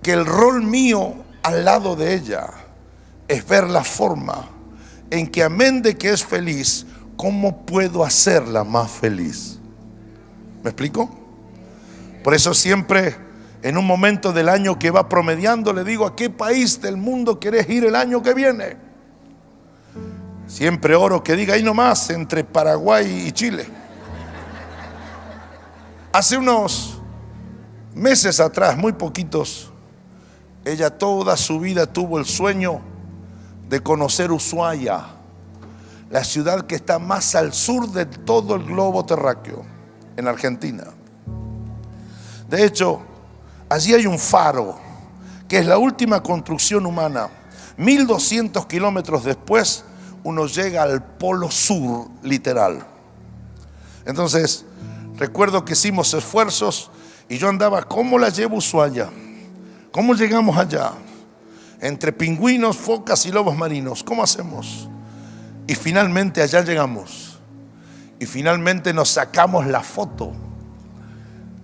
que el rol mío al lado de ella es ver la forma en que, amén de que es feliz, ¿cómo puedo hacerla más feliz? ¿Me explico? Por eso siempre en un momento del año que va promediando le digo: ¿a qué país del mundo querés ir el año que viene? Siempre oro que diga ahí nomás, entre Paraguay y Chile. Hace unos meses atrás, muy poquitos, ella toda su vida tuvo el sueño de conocer Ushuaia, la ciudad que está más al sur de todo el globo terráqueo, en Argentina. De hecho, allí hay un faro, que es la última construcción humana. 1200 kilómetros después, uno llega al polo sur, literal. Entonces, recuerdo que hicimos esfuerzos y yo andaba: ¿cómo la llevo a Ushuaia? ¿Cómo llegamos allá? Entre pingüinos, focas y lobos marinos, ¿cómo hacemos? Y finalmente allá llegamos. Y finalmente nos sacamos la foto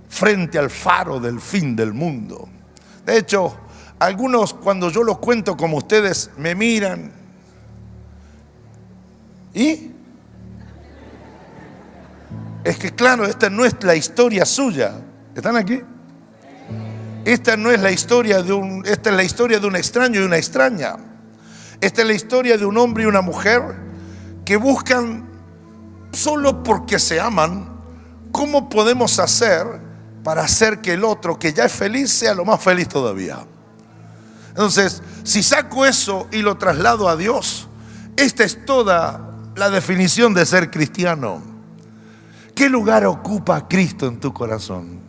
frente al faro del fin del mundo. De hecho, algunos, cuando yo lo cuento como ustedes, me miran. ¿Y? Es que claro, esta no es la historia suya. ¿Están aquí? Esta no es la historia esta es la historia de un extraño y una extraña. Esta es la historia de un hombre y una mujer que buscan, solo porque se aman, cómo podemos hacer para hacer que el otro, que ya es feliz, sea lo más feliz todavía. Entonces, si saco eso y lo traslado a Dios, esta es toda la definición de ser cristiano. ¿Qué lugar ocupa Cristo en tu corazón?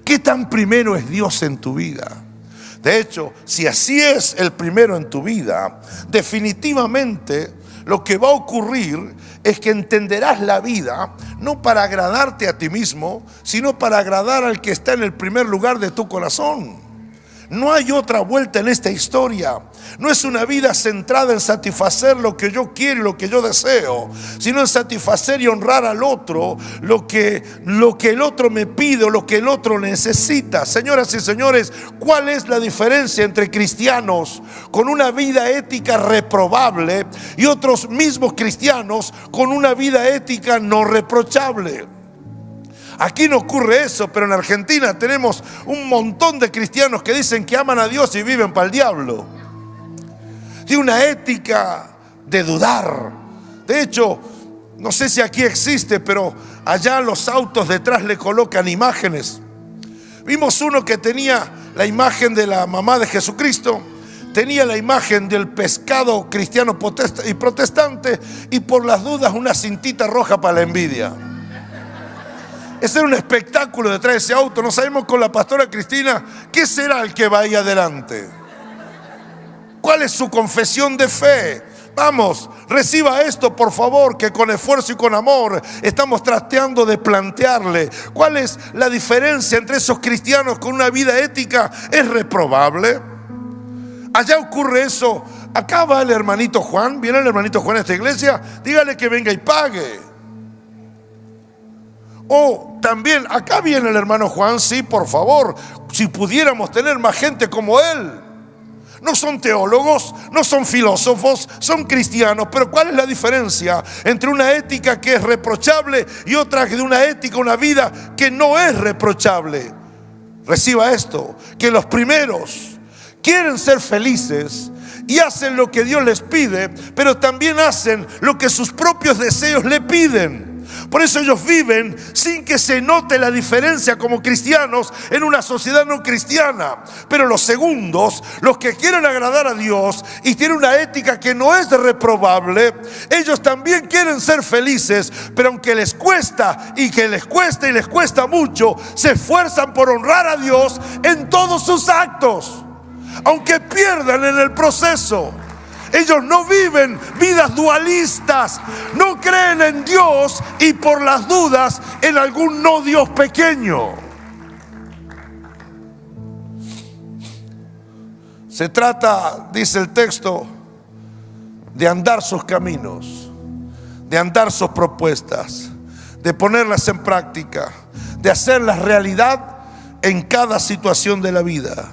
¿Qué tan primero es Dios en tu vida? De hecho, si así es el primero en tu vida, definitivamente lo que va a ocurrir es que entenderás la vida no para agradarte a ti mismo, sino para agradar al que está en el primer lugar de tu corazón. No hay otra vuelta en esta historia. No es una vida centrada en satisfacer lo que yo quiero y lo que yo deseo, sino en satisfacer y honrar al otro lo que el otro me pide o lo que el otro necesita. Señoras y señores, ¿cuál es la diferencia entre cristianos con una vida ética reprobable y otros mismos cristianos con una vida ética no reprochable? Aquí no ocurre eso, pero en Argentina tenemos un montón de cristianos que dicen que aman a Dios y viven para el diablo. Tiene una ética de dudar. De hecho, no sé si aquí existe, pero allá los autos detrás le colocan imágenes. Vimos uno que tenía la imagen de la mamá de Jesucristo, tenía la imagen del pescado cristiano y protestante, y por las dudas una cintita roja para la envidia. Ese era un espectáculo detrás de ese auto. No sabemos con la pastora Cristina qué será el que va ahí adelante. ¿Cuál es su confesión de fe? Vamos, reciba esto por favor, que con esfuerzo y con amor estamos tratando de plantearle cuál es la diferencia entre esos cristianos con una vida ética. ¿Es reprobable? Allá ocurre eso. Acá va el hermanito Juan. ¿Viene el hermanito Juan a esta iglesia? Dígale que venga y pague. O también, acá viene el hermano Juan. Sí, por favor, si pudiéramos tener más gente como él. No son teólogos, no son filósofos, son cristianos. Pero ¿cuál es la diferencia entre una ética que es reprochable y otra de una ética, una vida que no es reprochable? Reciba esto, que los primeros quieren ser felices y hacen lo que Dios les pide, pero también hacen lo que sus propios deseos le piden. Por eso ellos viven sin que se note la diferencia como cristianos en una sociedad no cristiana. Pero los segundos, los que quieren agradar a Dios y tienen una ética que no es reprobable, ellos también quieren ser felices, pero aunque les cuesta y que les cuesta y les cuesta mucho, se esfuerzan por honrar a Dios en todos sus actos, aunque pierdan en el proceso. Ellos no viven vidas dualistas, no creen en Dios y por las dudas en algún no Dios pequeño. Se trata, dice el texto, de andar sus caminos, de andar sus propuestas, de ponerlas en práctica, de hacerlas realidad en cada situación de la vida.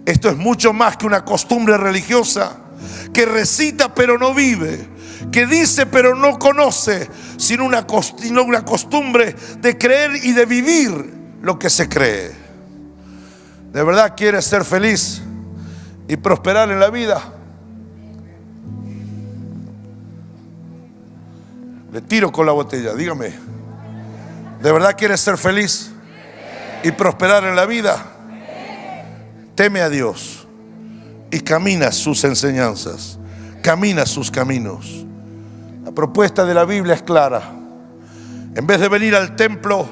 Esto es mucho más que una costumbre religiosa que recita pero no vive, que dice pero no conoce, sino una costumbre de creer y de vivir lo que se cree. ¿De verdad quieres ser feliz y prosperar en la vida? Le tiro con la botella, dígame. ¿De verdad quieres ser feliz y prosperar en la vida? Teme a Dios y camina sus enseñanzas, camina sus caminos. La propuesta de la Biblia es clara. En vez de venir al templo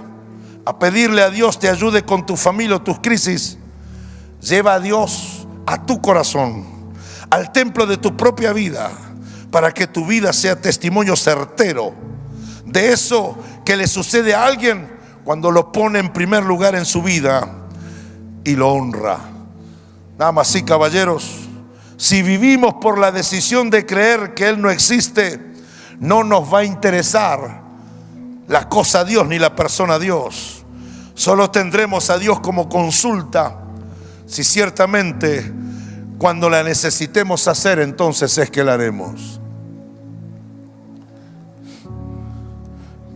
a pedirle a Dios te ayude con tu familia o tus crisis, lleva a Dios a tu corazón, al templo de tu propia vida, para que tu vida sea testimonio certero de eso que le sucede a alguien cuando lo pone en primer lugar en su vida y lo honra. Damas y caballeros, si vivimos por la decisión de creer que Él no existe, no nos va a interesar la cosa Dios ni la persona Dios. Solo tendremos a Dios como consulta si ciertamente cuando la necesitemos hacer, entonces es que la haremos.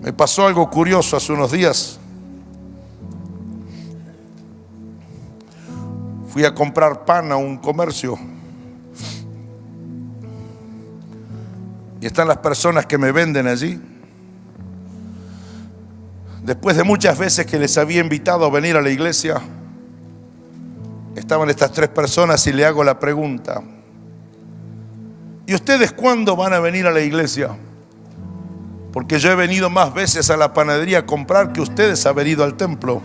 Me pasó algo curioso hace unos días. Fui a comprar pan a un comercio y están las personas que me venden allí. Después de muchas veces que les había invitado a venir a la iglesia, estaban estas tres personas y le hago la pregunta: ¿y ustedes cuándo van a venir a la iglesia? Porque yo he venido más veces a la panadería a comprar que ustedes han venido al templo.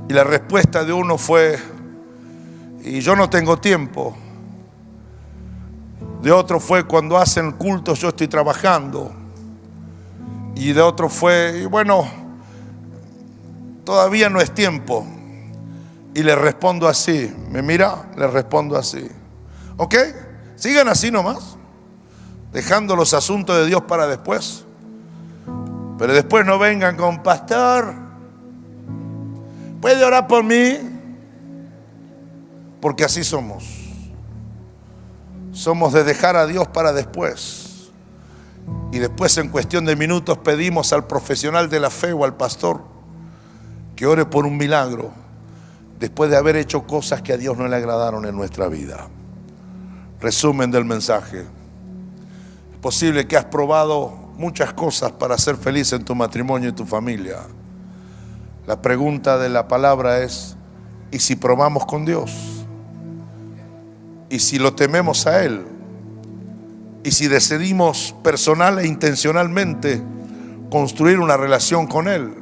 Y la respuesta de uno fue: y yo no tengo tiempo. De otro fue: cuando hacen cultos yo estoy trabajando. Y de otro fue: y bueno, todavía no es tiempo. Y le respondo así, me mira, le respondo así: ok, sigan así nomás, dejando los asuntos de Dios para después. Pero después no vengan con: pastor, ¿puede orar por mí? Porque así somos. Somos de dejar a Dios para después. Y después en cuestión de minutos pedimos al profesional de la fe o al pastor que ore por un milagro, después de haber hecho cosas que a Dios no le agradaron en nuestra vida. Resumen del mensaje: es posible que has probado muchas cosas para ser feliz en tu matrimonio y tu familia. La pregunta de la palabra es: ¿y si probamos con Dios? ¿Y si lo tememos a Él? ¿Y si decidimos personal e intencionalmente construir una relación con Él?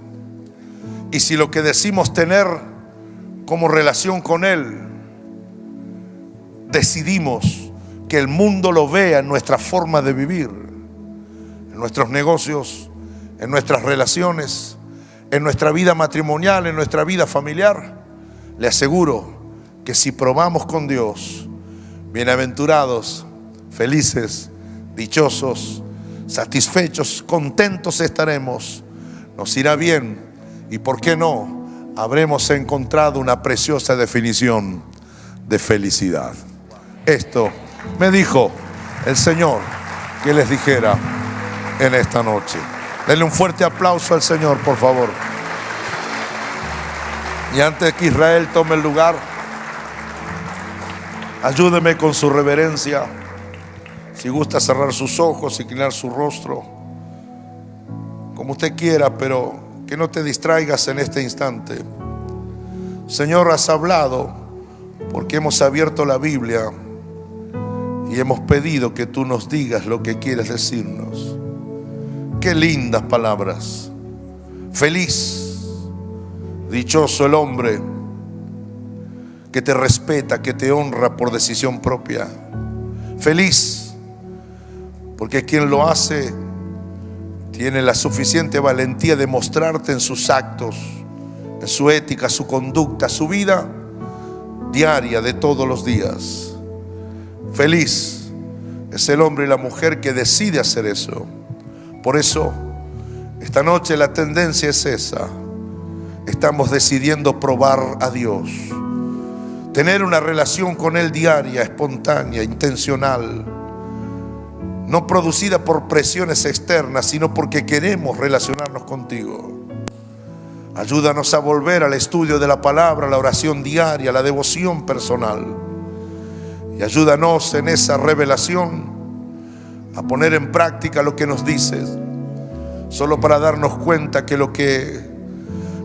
¿Y si lo que decimos tener como relación con Él decidimos que el mundo lo vea en nuestra forma de vivir, en nuestros negocios, en nuestras relaciones, en nuestra vida matrimonial, en nuestra vida familiar. Le aseguro que si probamos con Dios, bienaventurados, felices, dichosos, satisfechos, contentos estaremos. Nos irá bien y, ¿por qué no?, habremos encontrado una preciosa definición de felicidad. Esto me dijo el Señor que les dijera en esta noche. Denle un fuerte aplauso al Señor, por favor. Y antes que Israel tome el lugar, ayúdeme con su reverencia. Si gusta cerrar sus ojos, inclinar su rostro, como usted quiera, pero que no te distraigas en este instante. Señor, has hablado porque hemos abierto la Biblia y hemos pedido que tú nos digas lo que quieres decirnos. Qué lindas palabras. Feliz, dichoso el hombre que te respeta, que te honra por decisión propia. Feliz, porque quien lo hace tiene la suficiente valentía de mostrarte en sus actos, en su ética, su conducta, su vida diaria de todos los días. Feliz es el hombre y la mujer que decide hacer eso. Por eso, esta noche la tendencia es esa. Estamos decidiendo probar a Dios, tener una relación con Él diaria, espontánea, intencional, no producida por presiones externas, sino porque queremos relacionarnos contigo. Ayúdanos a volver al estudio de la palabra, la oración diaria, la devoción personal. Y ayúdanos en esa revelación a poner en práctica lo que nos dices, solo para darnos cuenta que lo que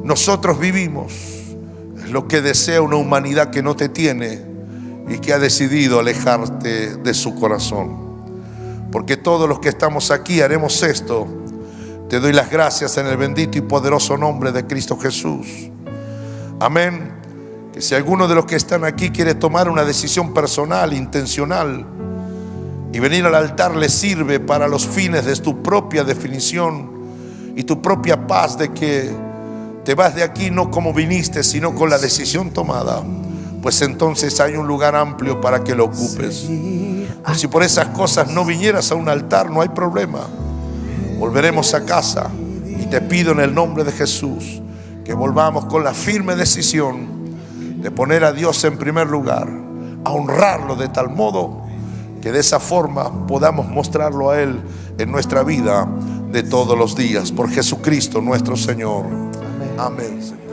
nosotros vivimos es lo que desea una humanidad que no te tiene y que ha decidido alejarte de su corazón. Porque todos los que estamos aquí haremos esto. Te doy las gracias en el bendito y poderoso nombre de Cristo Jesús. Amén. Que si alguno de los que están aquí quiere tomar una decisión personal, intencional, y venir al altar le sirve para los fines de tu propia definición y tu propia paz, de que te vas de aquí no como viniste, sino con la decisión tomada, pues entonces hay un lugar amplio para que lo ocupes. O si por esas cosas no vinieras a un altar, no hay problema. Volveremos a casa y te pido en el nombre de Jesús que volvamos con la firme decisión de poner a Dios en primer lugar, a honrarlo de tal modo que de esa forma podamos mostrarlo a Él en nuestra vida de todos los días. Por Jesucristo nuestro Señor. Amén.